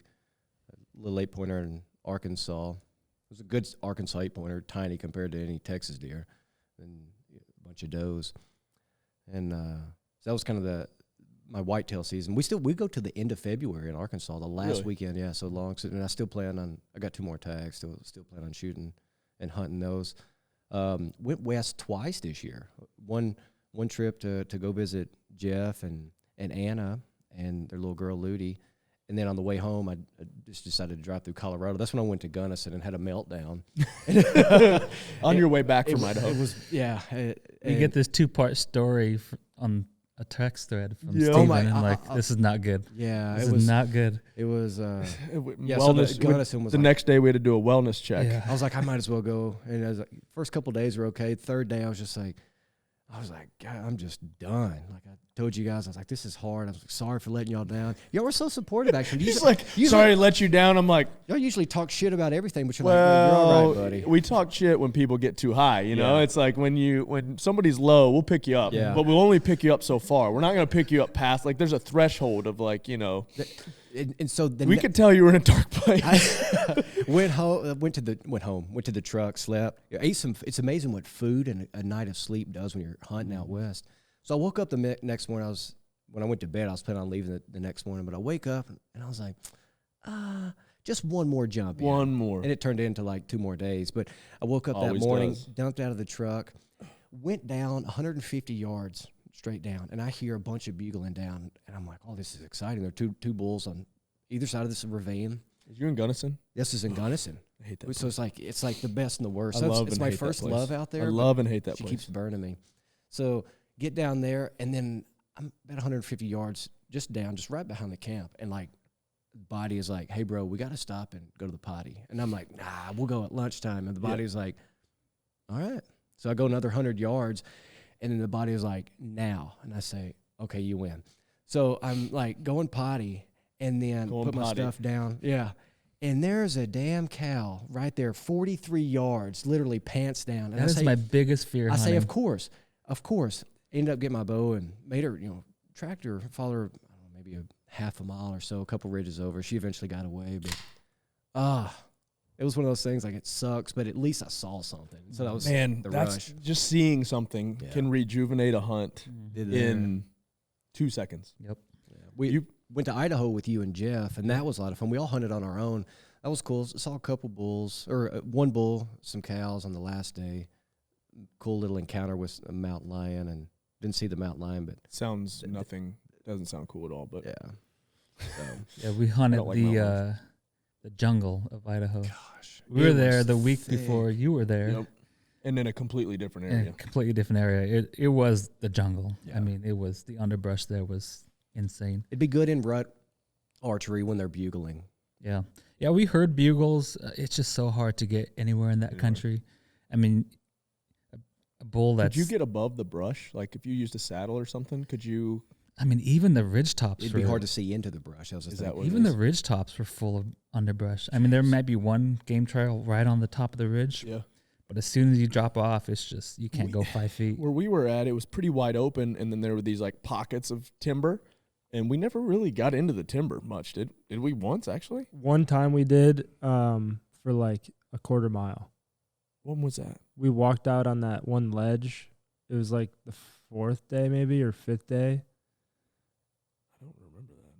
A little 8-pointer in Arkansas. It was a good Arkansas 8-pointer, tiny compared to any Texas deer, and a bunch of does. And so that was kind of my whitetail season. We go to the end of February in Arkansas, the last weekend. Yeah, so long. So, and I still plan on. I got 2 more tags. Still plan on shooting and hunting those. Went west twice this year. One trip to go visit Jeff and Anna and their little girl Ludi, and then on the way home I just decided to drive through Colorado. That's when I went to Gunnison and had a meltdown. On your way back from Idaho. It was You get this 2-part story on a text thread from Yeah. Steven, this is not good. Yeah, This is not good. It was wellness. Gunnison was the next day we had to do a wellness check. Yeah. I was like, I might as well go. And I was like, first couple of days were okay. Third day, I was like, God, I'm just done. Like I told you guys, I was like, this is hard. I was like, sorry for letting y'all down. Y'all were so supportive, actually. He's like, sorry to let you down. I'm like, y'all usually talk shit about everything, but you're like, you're all right, buddy. We talk shit when people get too high. You know, it's like when somebody's low, we'll pick you up, but we'll only pick you up so far. We're not going to pick you up past, like, there's a threshold of, like, And so then we could tell you were in a dark place. I went home, went to the truck, slept, ate some. It's amazing what food and a night of sleep does when you're hunting out west. So I woke up the next morning. When I went to bed, I was planning on leaving the next morning, but I wake up and I was like, just one more jump. One more. And it turned into like 2 more days. But I woke up that morning, dumped out of the truck, went down 150 yards straight down, and I hear a bunch of bugling down, and I'm like, oh, this is exciting. There are two bulls on either side of this ravine. Is you in Gunnison? This is in Gunnison. I hate that. So it's like the best and the worst. I love it's my first love out there. I love and hate that she place. Keeps burning me. So get down there, and then I'm about 150 yards just down, just right behind the camp, and like body is like, hey, bro, we got to stop and go to the potty. And I'm like, nah, we'll go at lunchtime. And the body is like, all right. So I go another 100 yards, and then the body is like, now. And I say, okay, you win. So I'm like going potty, and then put my stuff down. Yeah. And there's a damn cow right there, 43 yards, literally pants down. And That is my biggest fear. I say, of course. Ended up getting my bow and made her, tracked her, followed her, I don't know, maybe a half a mile or so, a couple ridges over. She eventually got away, but it was one of those things, like, it sucks, but at least I saw something. So that was the rush. Just seeing something can rejuvenate a hunt in 2 seconds. Yep. Yeah. We went to Idaho with you and Jeff, and that was a lot of fun. We all hunted on our own. That was cool. Saw a couple bulls, or one bull, some cows on the last day. Cool little encounter with a mountain lion, and didn't see the mountain lion, but doesn't sound cool at all, but yeah, we hunted the jungle of Idaho. Gosh, we were there the week before you were there. Yep. And in a completely different area. It was the jungle. Yeah. I mean, it was the underbrush there was insane. It'd be good in rut archery when they're bugling. Yeah. Yeah, we heard bugles. It's just so hard to get anywhere in that country. I mean, a bull that's... Could you get above the brush? Like if you used a saddle or something, could you... I mean, even the ridge tops... It'd be hard to see into the brush. Even the ridge tops were full of underbrush. I mean, there might be one game trail right on the top of the ridge. Yeah. But as soon as you drop off, it's just, you can't go 5 feet. Where we were at, it was pretty wide open, and then there were these like pockets of timber, and we never really got into the timber much. Did we once, actually? One time we did for like a quarter mile. When was that? We walked out on that one ledge. It was like the 4th day maybe or 5th day. I don't remember that.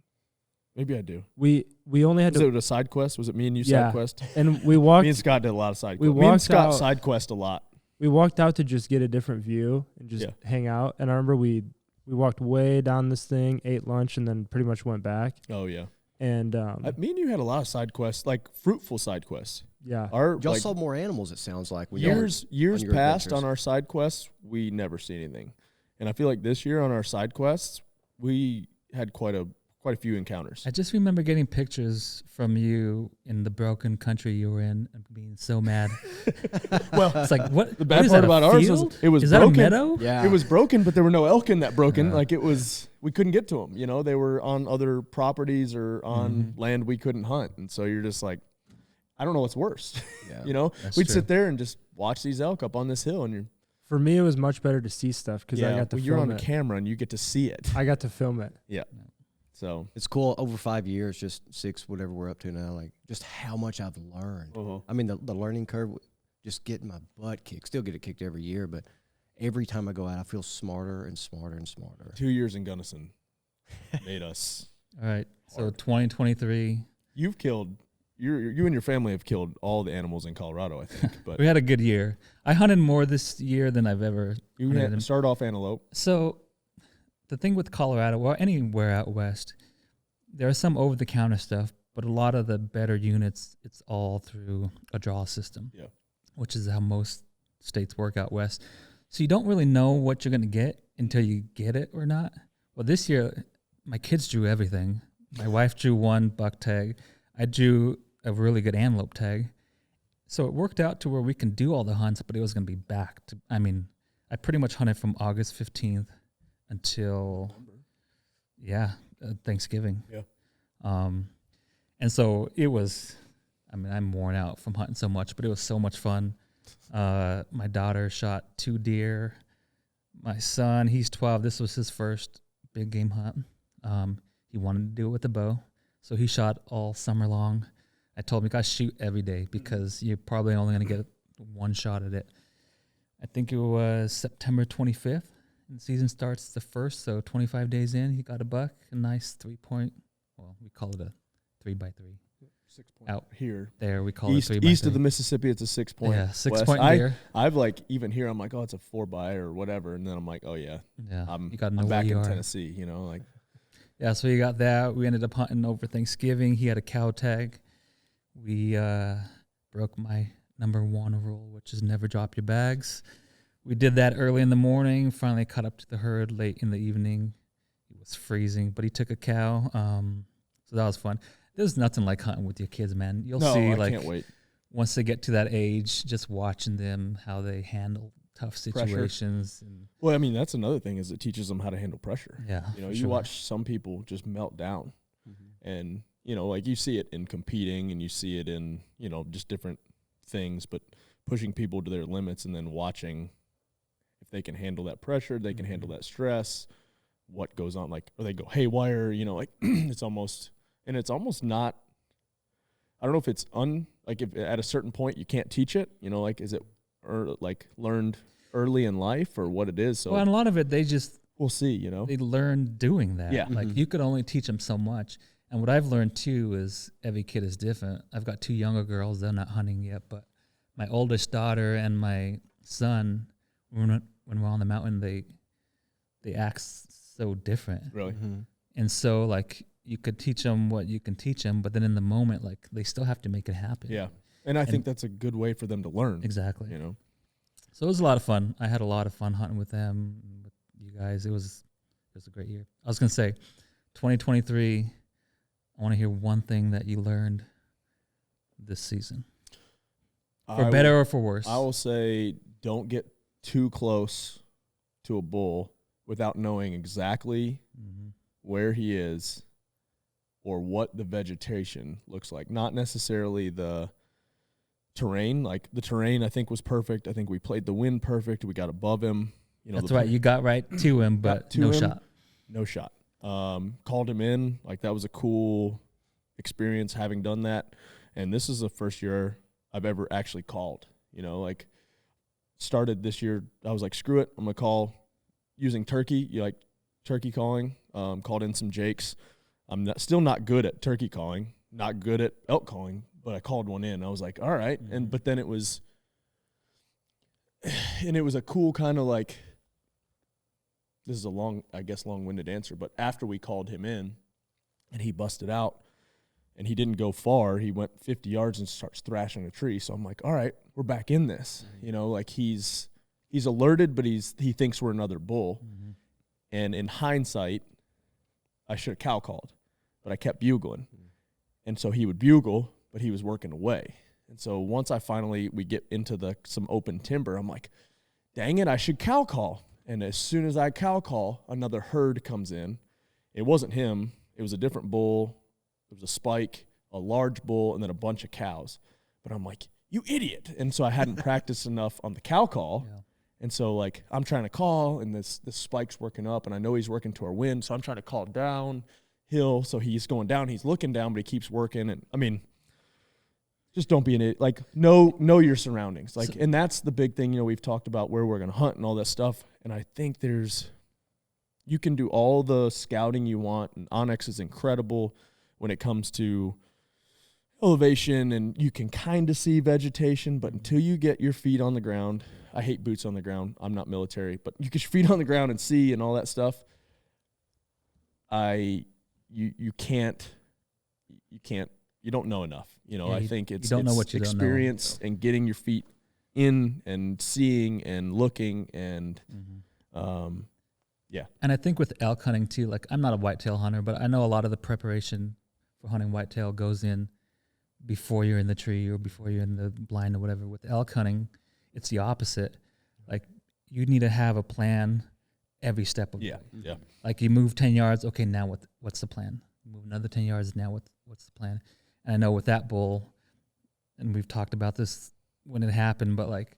Maybe I do. We only had Was it a side quest? Was it me and you Yeah. side quest? And we walked... Me and Scott did a lot of side We quest. Me and walked Scott out- side quest a lot. We walked out to just get a different view and just hang out. And I remember we walked way down this thing, ate lunch, and then pretty much went back. Oh, yeah. And Me and you had a lot of side quests, like fruitful side quests. yeah, Y'all saw more animals, it sounds like. When years your past adventures. on our side quests, we never see anything. And I feel like this year on our side quests, we had quite a few encounters. I just remember getting pictures from you in the broken country you were in and being so mad. Well, It's like, what? the bad what is part that, a about ours was field? it was Is broken. that a meadow? Yeah. It was broken, but there were no elk in that broken. Yeah. Like it was, we couldn't get to them. You know, they were on other properties or on land we couldn't hunt. And so you're just like, I don't know what's worse. Yeah. You know, That's we'd true. sit there and just watch these elk up on this hill, and for me it was much better to see stuff because I got to you're film on it. camera and you get to see it. I got to film it. Yeah. So It's cool. Over 5 years, just 6, whatever we're up to now, like just how much I've learned. I mean, the learning curve, just getting my butt kicked. Still get it kicked every year, but every time I go out, I feel smarter and smarter and smarter. 2 years in Gunnison made us. All right. So 2023. You've killed. You and your family have killed all the animals in Colorado, I think. But We had a good year. I hunted more this year than I've ever you hunted. had to start off antelope. So the thing with Colorado, or anywhere out west, there are some over-the-counter stuff, but a lot of the better units, it's all through a draw system, which is how most states work out west. So you don't really know what you're going to get until you get it or not. Well, this year, my kids drew everything. My wife drew one buck tag. I drew a really good antelope tag. So it worked out to where we can do all the hunts, but it was going to be back to, I mean, I pretty much hunted from August 15th until, Thanksgiving. Yeah. And so it was, I mean, I'm worn out from hunting so much, but it was so much fun. My daughter shot 2 deer. My son, he's 12. This was his first big game hunt. He wanted to do it with a bow. So he shot all summer long. I told him, you got to shoot every day because you're probably only going to get one shot at it. I think it was September 25th. And the season starts the 1st, so 25 days in, he got a buck, a nice 3-point. Well, we call it a 3x3. 6 point out here. There, we call East, it 3x3. east of the Mississippi, it's a 6 point. Yeah, 6 west. point deer. I've like even here, I'm like, oh, it's a 4x or whatever, and then I'm like, oh yeah, You got to know I'm where back you in are. Tennessee, you know, like. Yeah, so you got that. We ended up hunting over Thanksgiving. He had a cow tag. We broke my number 1 rule, which is never drop your bags. We did that early in the morning, finally caught up to the herd late in the evening. It was freezing, but he took a cow. So that was fun. There's nothing like hunting with your kids, man. You'll see, I like, can't wait. once they get to that age, just watching them, how they handle tough situations. And Well, I mean, that's another thing is it teaches them how to handle pressure. yeah, You know, for you sure. watch some people just melt down, and you know, like you see it in competing, and you see it in, you know, just different things, but pushing people to their limits, and then watching if they can handle that pressure, they can handle that stress. What goes on, like, or they go haywire, you know, like it's almost not. I don't know if it's like if at a certain point you can't teach it, you know, like is it like learned early in life or what it is. So Well, and a lot of it, we'll see, you know. they learn doing that. Yeah. Like you could only teach them so much. And what I've learned too is every kid is different. I've got 2 younger girls. They're not hunting yet, but my oldest daughter and my son, when we're on the mountain, they act so different. Really. And so like you could teach them what you can teach them, but then in the moment, like they still have to make it happen. Yeah. And I think that's a good way for them to learn. Exactly. You know. So it was a lot of fun. I had a lot of fun hunting with them, with you guys. It was a great year. I was going to say, 2023, I want to hear one thing that you learned this season. For better or for worse. I will say don't get too close to a bull without knowing exactly where he is or what the vegetation looks like. Not necessarily the terrain. Like the terrain I think was perfect. I think we played the wind perfect. We got above him. That's right. You got right to him, but no shot. No shot. Called him in. Like that was a cool experience having done that. And this is the first year I've ever actually called. Like started this year, I was like, screw it. I'm going to call using turkey. Turkey calling. Called in some jakes. I'm still not good at turkey calling, not good at elk calling, but I called one in. I was like, all right. But then it was a cool kind of like, this is a long-winded answer, but after we called him in and he busted out and he didn't go far, he went 50 yards and starts thrashing a tree. So I'm like, all right, we're back in this. Like he's alerted, but he thinks we're another bull. And in hindsight, I should have cow called, but I kept bugling. And so he would bugle, but he was working away. And so once we get into some open timber, I'm like, dang it, I should cow call. And as soon as I cow call, another herd comes in. It wasn't him. It was a different bull. It was a spike, a large bull, and then a bunch of cows. But I'm like, you idiot. And so I hadn't practiced enough on the cow call. Yeah. And so, like, I'm trying to call, and this spike's working up, and I know he's working to our wind, so I'm trying to call downhill. So he's going down. He's looking down, but he keeps working. And, I mean, just don't be an idiot. Like, know your surroundings. Like, and that's the big thing, we've talked about where we're going to hunt and all that stuff. And I think you can do all the scouting you want, and onX is incredible when it comes to elevation, and you can kind of see vegetation, but until you get your feet on the ground, I hate boots on the ground. I'm not military, but you get your feet on the ground and see and all that stuff. You don't know enough. I think it's experience and getting your feet in and seeing and looking and yeah. And I think with elk hunting too, like I'm not a whitetail hunter, but I know a lot of the preparation for hunting whitetail goes in before you're in the tree or before you're in the blind or whatever. With elk hunting, it's the opposite. Like you need to have a plan every step of the way. Yeah. Like you move 10 yards, okay, now what's the plan? Move another 10 yards, now what's the plan? And I know with that bull, and we've talked about this when it happened, but like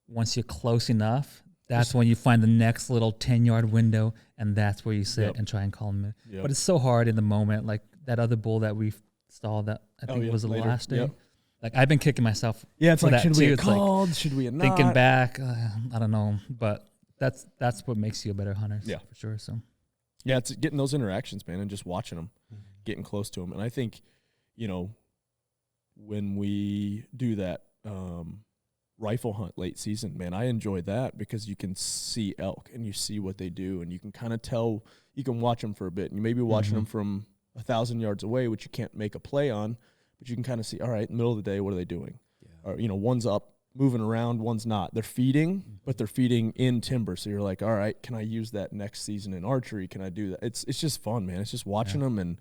once you're close enough, that's when you find the next little 10-yard window, and that's where you sit and try and call him in. Yep. But it's so hard in the moment. Like that other bull that we saw that I think was the last day. Yep. Like I've been kicking myself. Yeah, it's for like that should too. we have it's called? Like should we have not? Thinking back, I don't know, but that's what makes you a better hunter. Yeah, for sure. So yeah, it's getting those interactions, man, and just watching them, getting close to them. And I think, when we do that rifle hunt late season, man, I enjoy that because you can see elk and you see what they do, and you can kind of tell. You can watch them for a bit, and you may be watching them from 1,000 yards away, which you can't make a play on, but you can kind of see, all right, in the middle of the day, what are they doing? Yeah. Or, one's up, moving around, one's not. They're feeding, but they're feeding in timber. So you're like, all right, can I use that next season in archery? Can I do that? It's just fun, man. It's just watching them and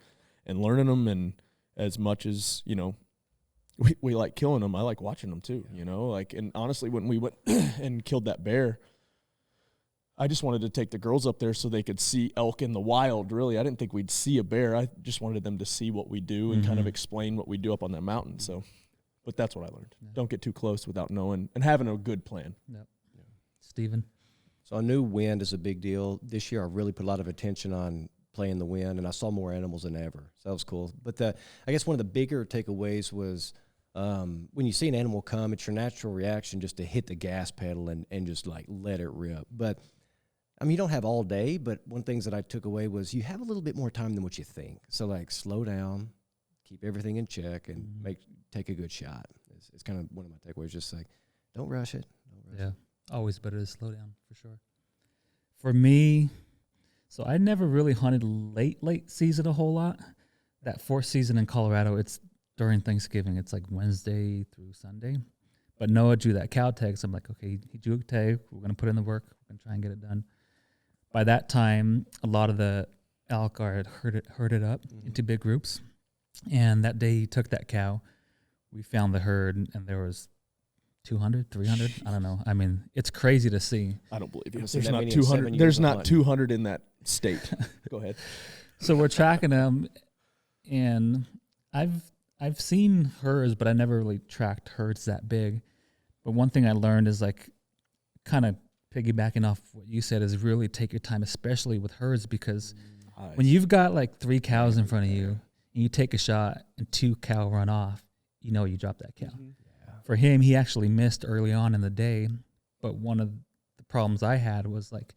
learning them. And as much as, we like killing them, I like watching them too, and honestly, when we went and killed that bear, I just wanted to take the girls up there so they could see elk in the wild, really. I didn't think we'd see a bear. I just wanted them to see what we do and kind of explain what we do up on that mountain. So, but that's what I learned. Yeah. Don't get too close without knowing and having a good plan. Yep. Yeah. Steven? So I knew wind is a big deal. This year I really put a lot of attention on playing the wind, and I saw more animals than ever. So that was cool. But I guess one of the bigger takeaways was when you see an animal come, it's your natural reaction just to hit the gas pedal and just like let it rip. But I mean, you don't have all day, but one of the things that I took away was you have a little bit more time than what you think. So, like, slow down, keep everything in check, and take a good shot. It's kind of one of my takeaways, just like, don't rush it. Always better to slow down, for sure. For me, so I never really hunted late season a whole lot. That fourth season in Colorado, it's during Thanksgiving. It's like Wednesday through Sunday. But Noah drew that cow tag, so I'm like, okay, he drew a tag. We're going to put in the work. We're going to try and get it done. By that time, a lot of the elk are herded up into big groups. And that day he took that cow, we found the herd, and there was 200, 300. I don't know. I mean, it's crazy to see. I don't believe you. There's not 200. There's not 200 in that state. Go ahead. So we're tracking them, and I've seen herds, but I never really tracked herds that big. But one thing I learned is like kind of piggybacking off what you said is really take your time, especially with herds, because when you've got like 3 cows in front of you and you take a shot and 2 cow run off, you know you dropped that cow. Mm-hmm. Yeah. For him, he actually missed early on in the day, but one of the problems I had was like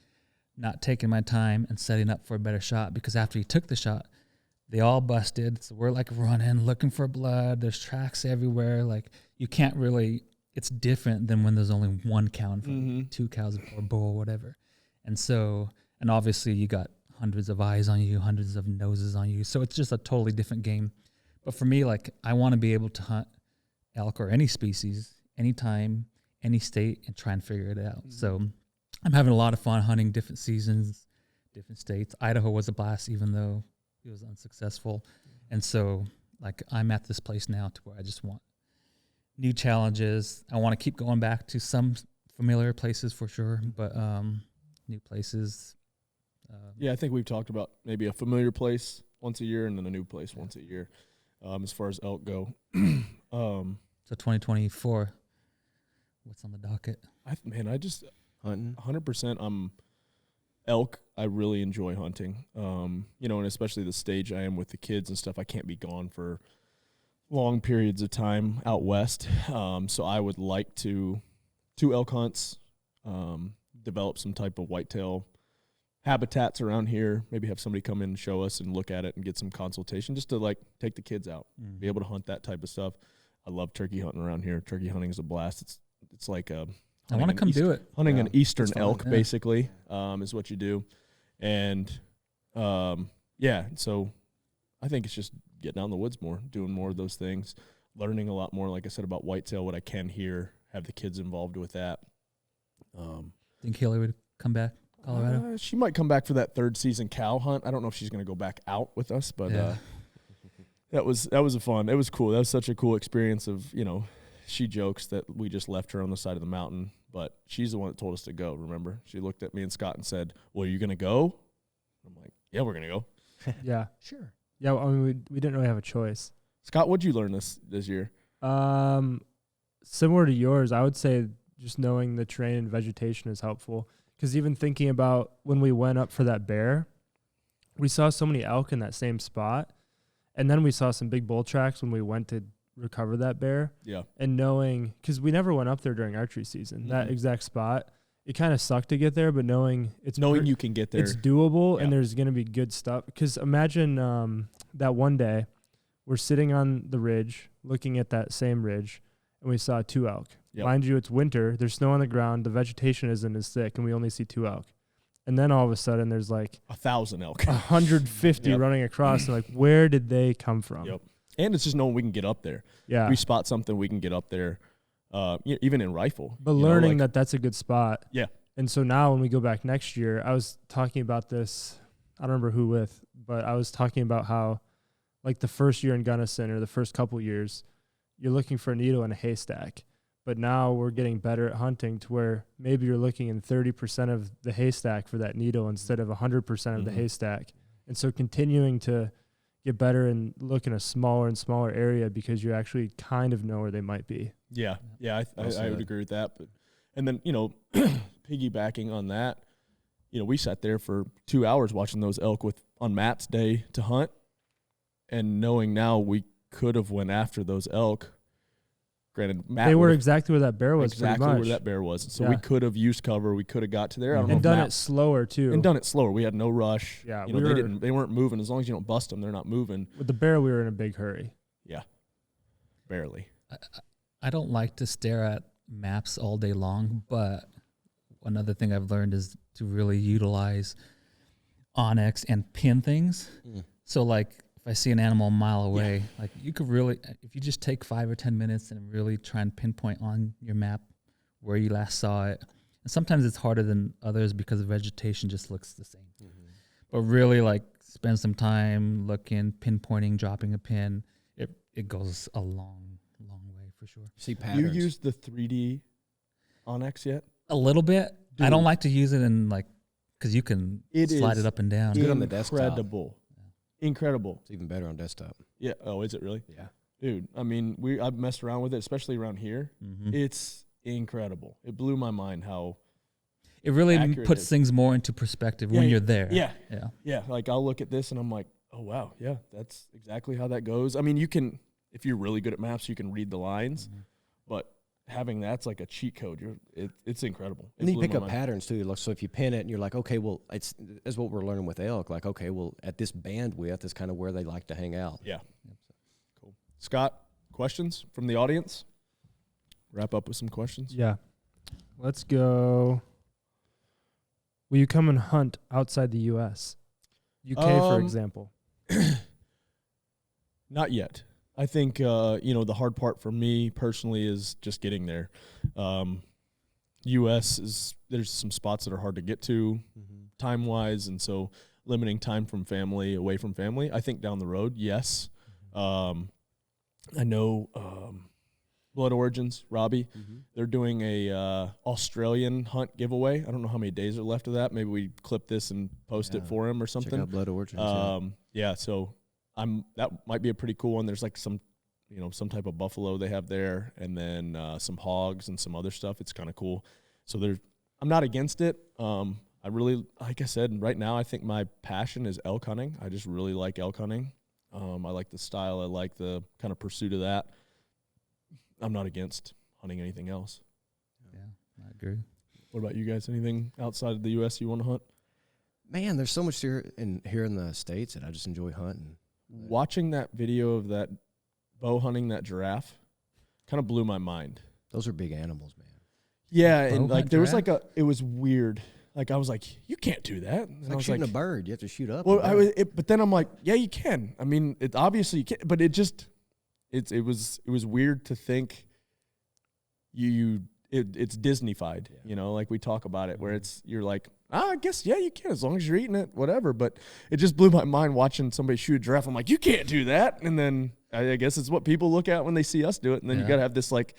not taking my time and setting up for a better shot, because after he took the shot, they all busted. So we're like running, looking for blood. There's tracks everywhere. Like you can't really, it's different than when there's only 1 cow in front of you, 2 cows or bull, whatever. And so, and obviously you got hundreds of eyes on you, hundreds of noses on you. So it's just a totally different game. But for me, like I want to be able to hunt elk or any species, anytime, any state, and try and figure it out. Mm-hmm. So I'm having a lot of fun hunting different seasons, different states. Idaho was a blast, even though it was unsuccessful. And so like I'm at this place now to where I just want new challenges. I want to keep going back to some familiar places for sure, but new places. Yeah, I think we've talked about maybe a familiar place once a year and then a new place once a year, as far as elk go. So 2024, what's on the docket? I just hunting 100%. Elk. I really enjoy hunting. And especially the stage I am with the kids and stuff. I can't be gone for long periods of time out west. So I would like to elk hunts, develop some type of whitetail habitats around here, maybe have somebody come in and show us and look at it and get some consultation just to like take the kids out, be able to hunt that type of stuff. I love turkey hunting around here. Turkey hunting is a blast. It's like I want to come do it. Hunting an eastern elk basically is what you do. And so I think it's just getting out in the woods more, doing more of those things, learning a lot more, like I said, about whitetail, what I can hear, have the kids involved with that. Think Haley would come back? Colorado? She might come back for that 3rd season cow hunt. I don't know if she's going to go back out with us, but that was a fun. It was cool. That was such a cool experience of, she jokes that we just left her on the side of the mountain, but she's the one that told us to go, remember? She looked at me and Scott and said, well, are you going to go? I'm like, yeah, we're going to go. Yeah. Sure. Yeah, I mean, we didn't really have a choice. Scott, what'd you learn this year? Similar to yours, I would say just knowing the terrain and vegetation is helpful. Because even thinking about when we went up for that bear, we saw so many elk in that same spot. And then we saw some big bull tracks when we went to recover that bear. Yeah. And knowing, because we never went up there during archery season, that exact spot, it kind of sucked to get there, but knowing you can get there. It's doable and there's going to be good stuff. Because imagine that one day we're sitting on the ridge, looking at that same ridge, and we saw 2 elk. Yep. Mind you, it's winter. There's snow on the ground. The vegetation isn't as thick, and we only see 2 elk. And then all of a sudden, there's like 1,000 elk, 150 running across. And like, where did they come from? Yep. And it's just knowing we can get up there. Yeah. If we spot something, we can get up there, even in rifle. But learning that that's a good spot. Yeah. And so now when we go back next year, I was talking about this. I don't remember who with, but I was talking about how, like the first year in Gunnison or the first couple years, you're looking for a needle in a haystack. But now we're getting better at hunting to where maybe you're looking in 30% of the haystack for that needle instead of 100% of the haystack. And so continuing to get better and look in a smaller and smaller area because you actually kind of know where they might be. Yeah. Yeah, I would agree with that. But and then, piggybacking on that, we sat there for 2 hours watching those elk on Matt's day to hunt, and knowing now we could have went after those elk. Granted, they were exactly where that bear was. Exactly where that bear was. So we could have used cover. We could have got to there. I don't know. And done it slower too. And done it slower. We had no rush. Yeah, they weren't moving. As long as you don't bust them, they're not moving. With the bear, we were in a big hurry. Yeah, barely. I don't like to stare at maps all day long, but another thing I've learned is to really utilize Onyx and pin things. So like, if I see an animal a mile away, like you could really, if you just take 5 or 10 minutes and really try and pinpoint on your map where you last saw it. And sometimes it's harder than others because the vegetation just looks the same. But really like spend some time looking, pinpointing, dropping a pin, it goes a long way for sure. See patterns. You used the 3D Onyx yet? A little bit. Dude. I don't like to use it in because you can slide it up and down. Good on the desktop. Incredible. It's even better on desktop. Yeah. Oh, is it really? Yeah. Dude, I mean, I've messed around with it, especially around here. Mm-hmm. It's incredible. It blew my mind how it really puts things more into perspective when you're there. Yeah. Like I'll look at this and I'm like, oh wow, yeah, that's exactly how that goes. I mean, you can, if you're really good at maps, you can read the lines, but having that's like a cheat code. It's incredible. And then you pick up patterns too. So if you pin it and you're like, okay, well, it's what we're learning with elk. Like, okay, well, at this bandwidth is kind of where they like to hang out. Yeah. Cool. Scott, questions from the audience? Wrap up with some questions. Yeah. Let's go. Will you come and hunt outside the U.S.? UK, for example. Not yet. I think, the hard part for me personally is just getting there. U.S. there's some spots that are hard to get to time-wise, and so limiting time from family, away from family. I think down the road, yes. I know Blood Origins, Robbie, they're doing a Australian hunt giveaway. I don't know how many days are left of that. Maybe we clip this and post it for him or something. Check out Blood Origins. So that might be a pretty cool one. There's like some type of buffalo they have there, and then some hogs and some other stuff. It's kind of cool. So I'm not against it. I really, like I said, right now I think my passion is elk hunting. I just really like elk hunting. I like the style. I like the kind of pursuit of that. I'm not against hunting anything else. Yeah, I agree. What about you guys? Anything outside of the U.S. you want to hunt? Man, there's so much here in the States that I just enjoy hunting. Watching that video of that bow hunting that giraffe kind of blew my mind. Those are big animals, man. Yeah, and like there was it was weird. Like I was like, you can't do that. It's like shooting a bird. You have to shoot up. Well, but then I'm like, yeah, you can. I mean, it obviously you can, but it was weird to think it's Disney-fied, like we talk about it, where you're like, I guess, yeah, you can, as long as you're eating it, whatever. But it just blew my mind watching somebody shoot a giraffe. I'm like, you can't do that. And then I guess it's what people look at when they see us do it. And then you got to have this, like,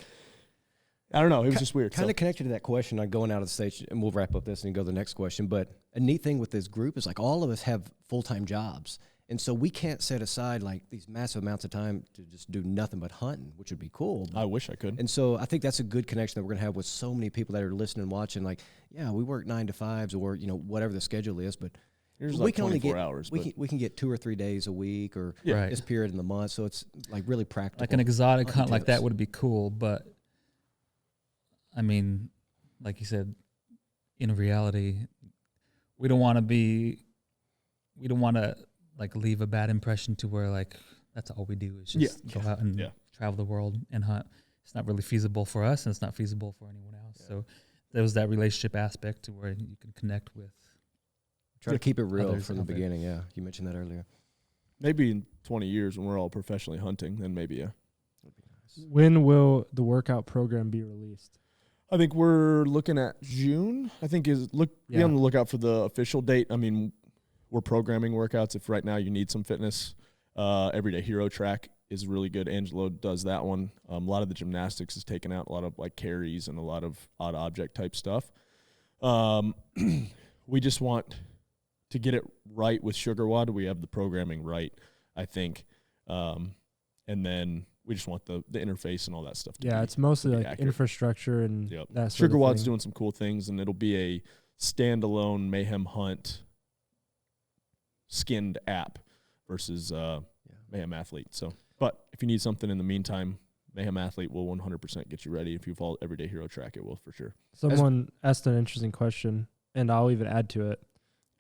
I don't know. It was just weird. Kind of connected to that question on going out of the stage, and we'll wrap up this and go to the next question. But a neat thing with this group is, like, all of us have full-time jobs. And so we can't set aside, like, these massive amounts of time to just do nothing but hunting, which would be cool. I wish I could. And so I think that's a good connection that we're going to have with so many people that are listening and watching. Like, yeah, we work 9 to 5s or, whatever the schedule is, but here's we like can only get hours. We can get 2 or 3 days a week or this period in the month. So it's, like, really practical. Like an exotic hunt like that would be cool, but I mean, like you said, in reality, we don't want to like leave a bad impression to where like that's all we do is just go out and travel the world and hunt. It's not really feasible for us, and it's not feasible for anyone else. Yeah. So there was that relationship aspect to where you can connect with. Try to keep it real from the beginning. Yeah, you mentioned that earlier. Maybe in 20 years when we're all professionally hunting, then maybe That'd be nice. When will the workout program be released? I think we're looking at June. I think be on the lookout for the official date. I mean, we're programming workouts. If right now you need some fitness, Everyday Hero Track is really good. Angelo does that one. A lot of the gymnastics is taken out, a lot of like carries and a lot of odd object type stuff. We just want to get it right with Sugarwad. We have the programming right, I think. And then we just want the interface and all that stuff. It's mostly like accurate. Infrastructure and that sort Sugarwad's of thing. doing some cool things, and it'll be a standalone Mayhem Hunt skinned app versus Mayhem Athlete. So, but if you need something in the meantime, Mayhem Athlete will 100% get you ready. If you follow Everyday Hero Track, it will for sure. Someone asked an interesting question, and I'll even add to it.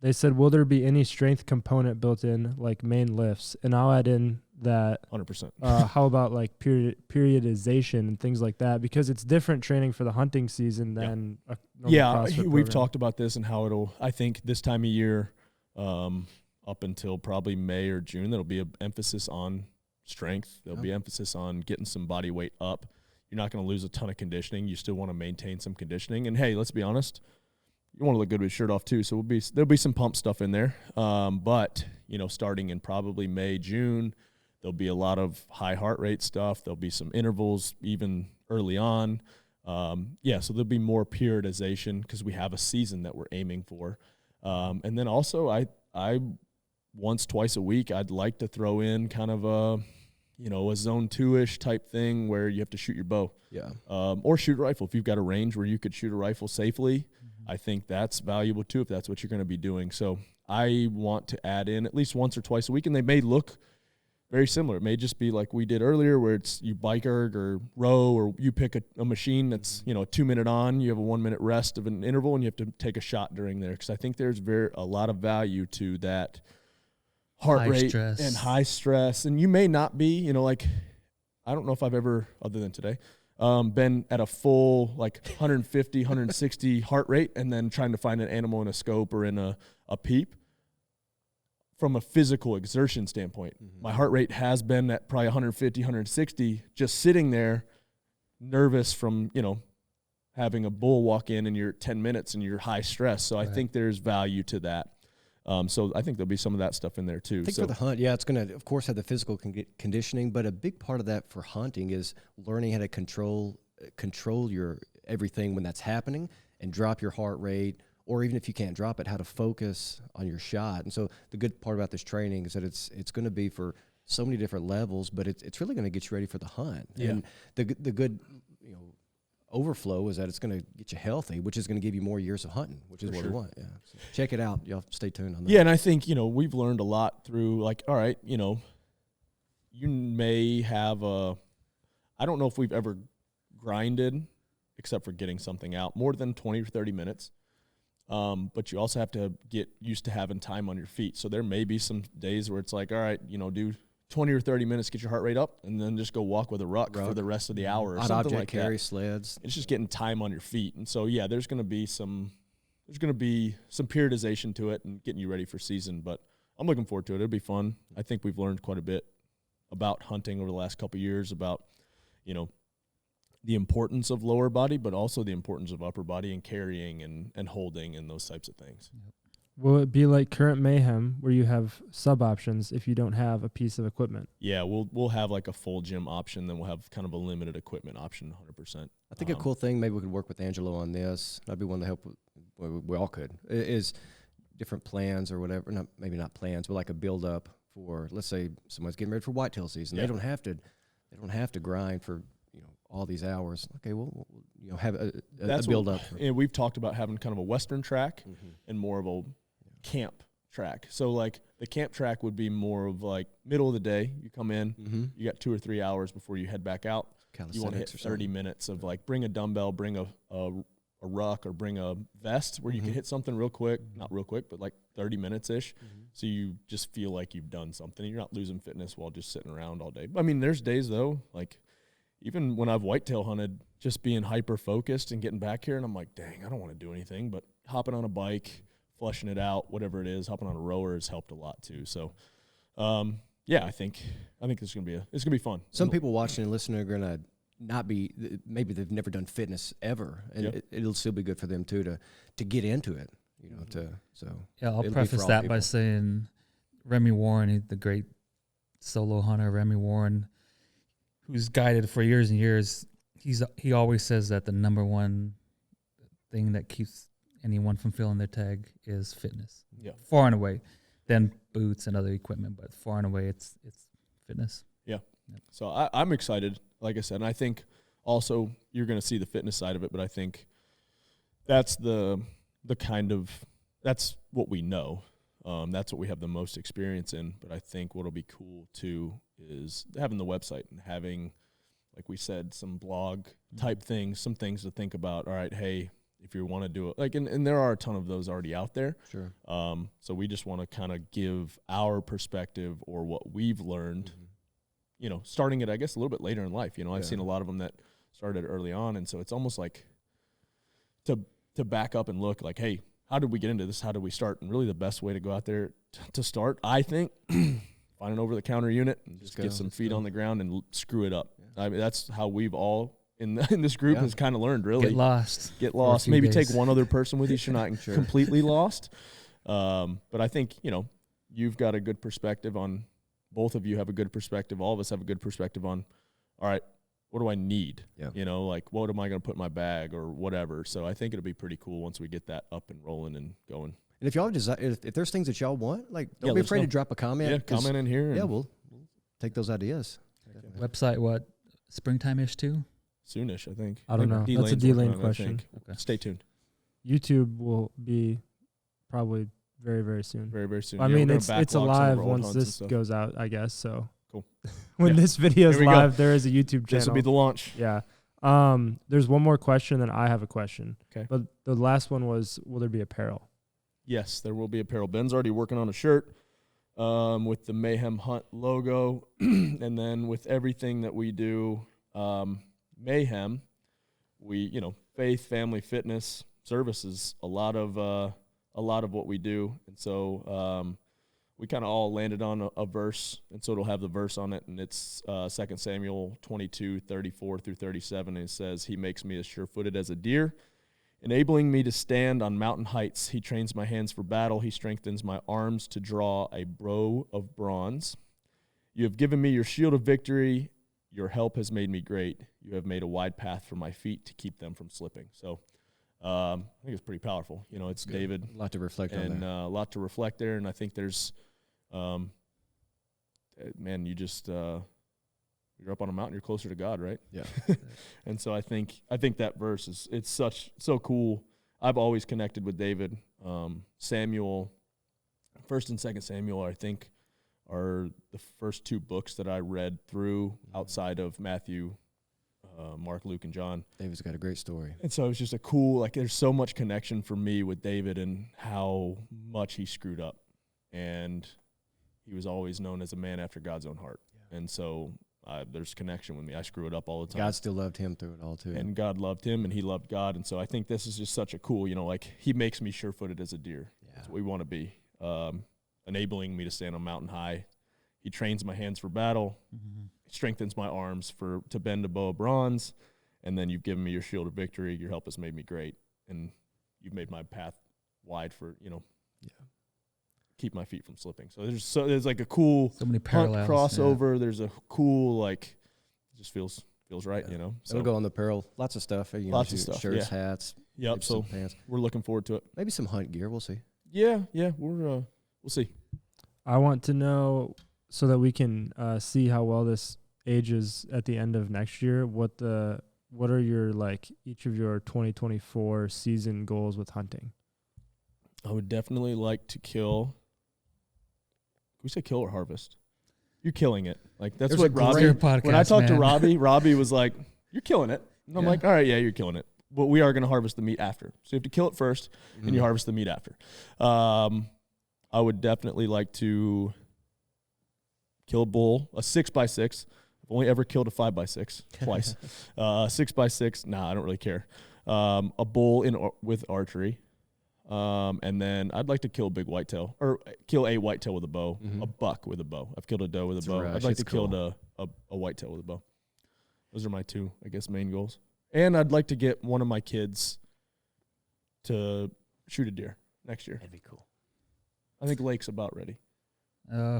They said, will there be any strength component built in, like main lifts? And I'll add in that 100%. How about like periodization and things like that? Because it's different training for the hunting season than a normal CrossFit we've talked about this and how I think this time of year, up until probably May or June, there'll be an emphasis on strength. There'll be emphasis on getting some body weight up. You're not going to lose a ton of conditioning. You still want to maintain some conditioning. And hey, let's be honest, you want to look good with your shirt off too. So there'll be some pump stuff in there. But, you know, starting in probably May, June, there'll be a lot of high heart rate stuff. There'll be some intervals even early on. So there'll be more periodization because we have a season that we're aiming for. And then also I once, twice a week, I'd like to throw in kind of a zone 2-ish type thing where you have to shoot your bow. Yeah. Or shoot a rifle. If you've got a range where you could shoot a rifle safely, I think that's valuable too if that's what you're going to be doing. So I want to add in at least once or twice a week, and they may look very similar. It may just be like we did earlier where it's you bike erg or row, or you pick a machine that's, you know, a 2-minute on, you have a 1-minute rest of an interval, and you have to take a shot during there. Because I think there's a lot of value to that heart rate stress. And high stress. And you may not be, you know, like, I don't know if I've ever, other than today, been at a full like 150, 160 heart rate and then trying to find an animal in a scope or in a peep. From a physical exertion standpoint, my heart rate has been at probably 150, 160, just sitting there nervous from, you know, having a bull walk in and you're at 10 minutes and you're high stress. So I think there's value to that. So I think there'll be some of that stuff in there too. I think for the hunt, it's going to, of course, have the physical conditioning, but a big part of that for hunting is learning how to control your everything when that's happening and drop your heart rate, or even if you can't drop it, how to focus on your shot. And so the good part about this training is that it's going to be for so many different levels, but it's really going to get you ready for the hunt. Yeah. And the good, you know, overflow is that it's going to get you healthy, which is going to give you more years of hunting, which is what we want. Yeah. So check it out. Y'all stay tuned on that. Yeah. And I think, you know, we've learned a lot through, like, all right, you know, you may have I don't know if we've ever grinded, except for getting something out, more than 20 or 30 minutes. But you also have to get used to having time on your feet. So there may be some days where it's like, all right, you know, do 20 or 30 minutes, get your heart rate up, and then just go walk with a ruck for the rest of the hour or Odd something object like carry, that. sleds. It's just getting time on your feet. And so, yeah, there's going to be some periodization to it and getting you ready for season. But I'm looking forward to it. It'll be fun. I think we've learned quite a bit about hunting over the last couple of years about, you know, the importance of lower body, but also the importance of upper body and carrying and holding and those types of things. Will it be like current Mayhem where you have sub options if you don't have a piece of equipment? Yeah, we'll have like a full gym option, then we'll have kind of a limited equipment option, 100%. I think a cool thing, maybe we could work with Angelo on this. I'd be one to help. We all could. Is different plans or whatever. Maybe not plans, but like a build up for, let's say someone's getting ready for whitetail season. Yeah. They don't have to grind for, you know, all these hours. Okay, we'll you know, have a build up. And we've talked about having kind of a Western track and more of a camp track. So like the camp track would be more of like middle of the day. You come in, you got 2 or 3 hours before you head back out. You want to hit 30 minutes of like bring a dumbbell, bring a ruck, or bring a vest where you can hit something real quick, not real quick, but like 30 minutes ish. So you just feel like you've done something. You're not losing fitness while just sitting around all day. I mean, there's days though, like even when I've whitetail hunted, just being hyper focused and getting back here, and I'm like, dang, I don't want to do anything, but hopping on a bike, flushing it out, whatever it is, hopping on a rower has helped a lot too. So, I think it's gonna be fun. Some people watching and listening are gonna not be, maybe they've never done fitness ever, and it'll still be good for them too to get into it. You know, I'll preface that by saying Remy Warren, the great solo hunter, Remy Warren, who's guided for years and years, he always says that the number one thing that keeps anyone from filling their tag is fitness. Yeah. Far and away. Then boots and other equipment, but far and away it's fitness. Yeah. So I'm excited, like I said, and I think also you're going to see the fitness side of it, but I think that's the kind of, that's what we know. That's what we have the most experience in. But I think what'll be cool too is having the website and having, like we said, some blog type things, some things to think about. All right, hey, if you want to do it, like, and there are a ton of those already out there. Sure. So we just want to kind of give our perspective or what we've learned, you know, starting it, I guess, a little bit later in life. You know, I've seen a lot of them that started early on. And so it's almost like to back up and look like, hey, how did we get into this? How did we start? And really the best way to go out there to start, I think, find an over-the-counter unit and just get some feet on the ground and screw it up. Yeah. I mean, that's how we've all in this group has kind of learned, really. Get lost. Maybe days. take one other person with you so you're not completely lost. But I think, you've got a good perspective on, both of you have a good perspective. All of us have a good perspective on, all right, what do I need? Yeah. Like what am I going to put in my bag or whatever. So I think it'll be pretty cool once we get that up and rolling and going. And if y'all if there's things that y'all want, like don't be afraid to drop a comment. Yeah, comment in here. Yeah, we'll take those ideas. Website, what, springtime-ish too? Soonish, I think. I don't know. That's a D-Lane question. Okay. Stay tuned. YouTube will be probably very, very soon. Very, very soon. I mean, it's alive once this goes out, I guess. So cool. When this video is live, there is a YouTube channel. This will be the launch. Yeah. There's one more question, then I have a question. Okay. But the last one was, will there be apparel? Yes, there will be apparel. Ben's already working on a shirt with the Mayhem Hunt logo, and then with everything that we do, Mayhem, we faith, family, fitness, services, a lot of what we do, and so we kind of all landed on a verse, and so it'll have the verse on it, and it's 2 Samuel 22:34-37, and it says, "He makes me as sure-footed as a deer, enabling me to stand on mountain heights. He trains my hands for battle. He strengthens my arms to draw a bow of bronze. You have given me your shield of victory. Your help has made me great. You have made a wide path for my feet to keep them from slipping." So I think it's pretty powerful. It's good. David. A lot to reflect on and there. a lot to reflect there. And I think there's, man, you just you're up on a mountain, you're closer to God, right? Yeah. And so I think that verse it's so cool. I've always connected with David. Samuel, 1 and 2 Samuel, I think, are the first two books that I read through outside of Matthew, Mark, Luke, and John. David's got a great story. And so it's just a cool, there's so much connection for me with David and how much he screwed up. And he was always known as a man after God's own heart. Yeah. And so there's connection with me. I screw it up all the time. God still loved him through it all, too. And God loved him, and he loved God. And so I think this is just such a cool, he makes me sure-footed as a deer. Yeah. That's what we want to be, enabling me to stand on mountain high. He trains my hands for battle. Mm-hmm. Strengthens my arms to bend a bow of bronze, and then you've given me your shield of victory. Your help has made me great, and you've made my path wide for keep my feet from slipping. So there's like a cool so many parallels crossover. Yeah. There's a cool it just feels right, So it'll go on the apparel. Lots of stuff. Lots of stuff. Shirts, hats. Yep. So pants. We're looking forward to it. Maybe some hunt gear. We'll see. Yeah. We'll see. I want to know, so that we can see how well this ages at the end of next year, what are your each of your 2024 season goals with hunting? I would definitely like to kill. Can we say kill or harvest? You're killing it. That's what Robbie. When I talked to Robbie was like, "You're killing it." And I'm like, "All right, yeah, you're killing it." But we are going to harvest the meat after. So you have to kill it first, and you harvest the meat after. I would definitely like to kill a bull, a 6x6. I've only ever killed a 5x6 twice. 6x6, nah, I don't really care. A bull with archery. And then I'd like to kill a big whitetail, or kill a whitetail with a bow, a buck with a bow. I've killed a doe with a bow. I'd like to kill a whitetail with a bow. Those are my two, I guess, main goals. And I'd like to get one of my kids to shoot a deer next year. That'd be cool. I think Lake's about ready.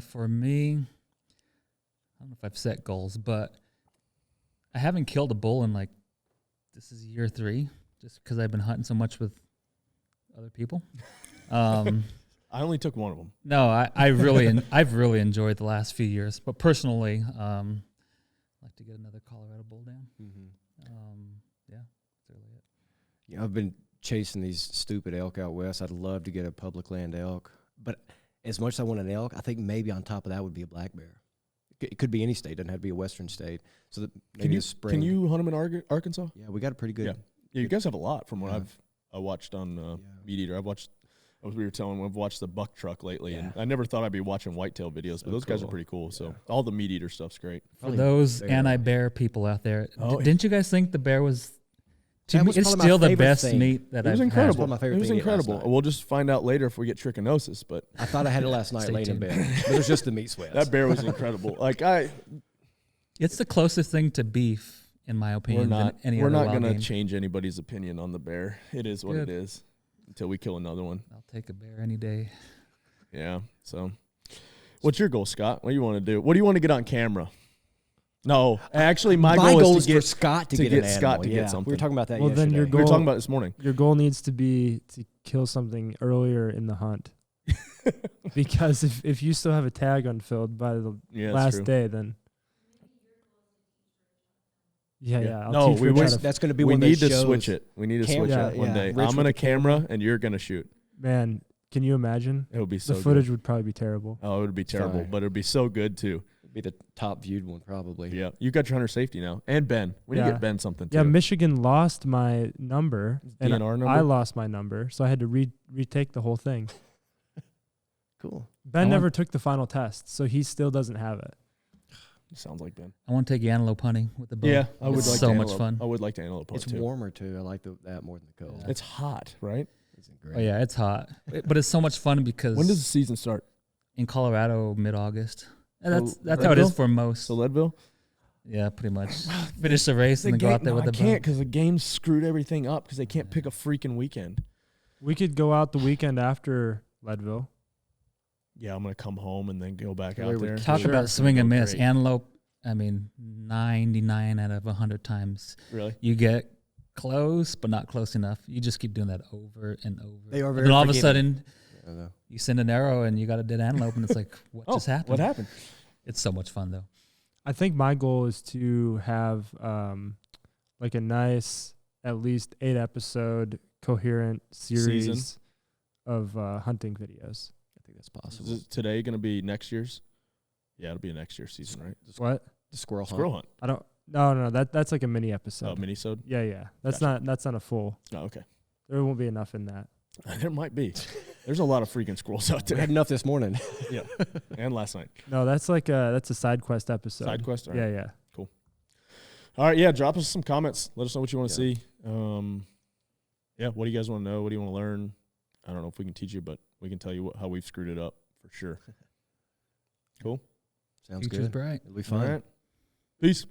For me, I don't know if I've set goals, but I haven't killed a bull in this is year 3, just because I've been hunting so much with other people. I only took one of them. No, I've really enjoyed the last few years, but personally, I'd like to get another Colorado bull down. Mm-hmm. Yeah, that's really it. Yeah, I've been chasing these stupid elk out west. I'd love to get a public land elk, but as much as I want an elk, I think maybe on top of that would be a black bear. It could be any state; doesn't have to be a western state. So that maybe a spring. Can you hunt them in Arkansas? Yeah, we got a pretty good. Yeah, you guys have a lot from what I watched on Meat Eater. I've watched the buck truck lately, and I never thought I'd be watching whitetail videos, but those guys are pretty cool. Yeah. So all the Meat Eater stuff's great. For those anti-bear people out there, didn't you guys think the bear was? It's still the best meat that I've had. It was incredible. We'll just find out later if we get trichinosis, but I thought I had it last night laying in bed. But it was just the meat sweats. That bear was incredible. It's the closest thing to beef in my opinion, We're not, than any we're other not wild gonna game. change anybody's opinion on the bear. It is what it is until we kill another one. I'll take a bear any day. Yeah. So, what's your goal, Scott? What do you want to do? What do you want to get on camera? No, actually, my goal is to get Scott to get Scott to get something. We were talking about that Well, yesterday. then your We goal, were talking about it this morning. Your goal needs to be to kill something earlier in the hunt. Because if you still have a tag unfilled by the last day, then yeah. No, that's going to be we one of need those to shows. switch it. We need to switch it one day. Rich I'm gonna camera and you're gonna shoot. Man, can you imagine? It would be so the footage good. would probably be terrible. Oh, it would be terrible, fine. but it would be so good too. Be the top viewed one probably. Yeah, you got your hunter safety now, and Ben. We need to get Ben something too. Yeah, Michigan lost my number, and DNR number? I lost my number, so I had to retake the whole thing. Cool. Ben never took the final test, so he still doesn't have it. Sounds like Ben. I want to take antelope hunting with the bow. Yeah, I would It's like so to much antelope. fun. I would like to antelope hunt It's too. warmer too. I like that more than the cold. It's hot, right? Isn't great. Oh yeah, it's hot, but it's so much fun because When does the season start? in Colorado, mid-August. And that's Leadville? how it is for most. So Leadville. Yeah, pretty much. Finish the race and then go out there with the bow. I can't because the game screwed everything up because they can't pick a freaking weekend. We could go out the weekend after Leadville. Yeah, I'm gonna come home and then go back Yeah, out we would there. Talk Sure. about swing and miss. Great. Antelope, I mean, 99 out of 100 times Really? you get close, but not close enough. You just keep doing that over and over. They are And very then all of a forgiving. sudden, you send an arrow and you got a dead antelope, and it's like, what just happened? What happened? It's so much fun, though. I think my goal is to have like a nice, at least 8-episode coherent series Season. of hunting videos. I think that's possible. Is it today gonna be next year's? Yeah, it'll be next year's season, right? What? The squirrel hunt. Squirrel hunt. I don't. No. That's like a mini episode. Oh, minisode. Yeah. That's Gotcha. not a full. Oh, okay. There won't be enough in that. There might be. There's a lot of freaking squirrels out We there. had enough this morning. Yeah, and last night. No, that's like that's a side quest episode. Side quest. All Yeah, right. yeah. All right. Yeah. Drop us some comments. Let us know what you want to Yeah. see. Yeah. What do you guys want to know? What do you want to learn? I don't know if we can teach you, but we can tell you how we've screwed it up for sure. Cool. Sounds Future's good. bright. It'll be All fun. right. Peace.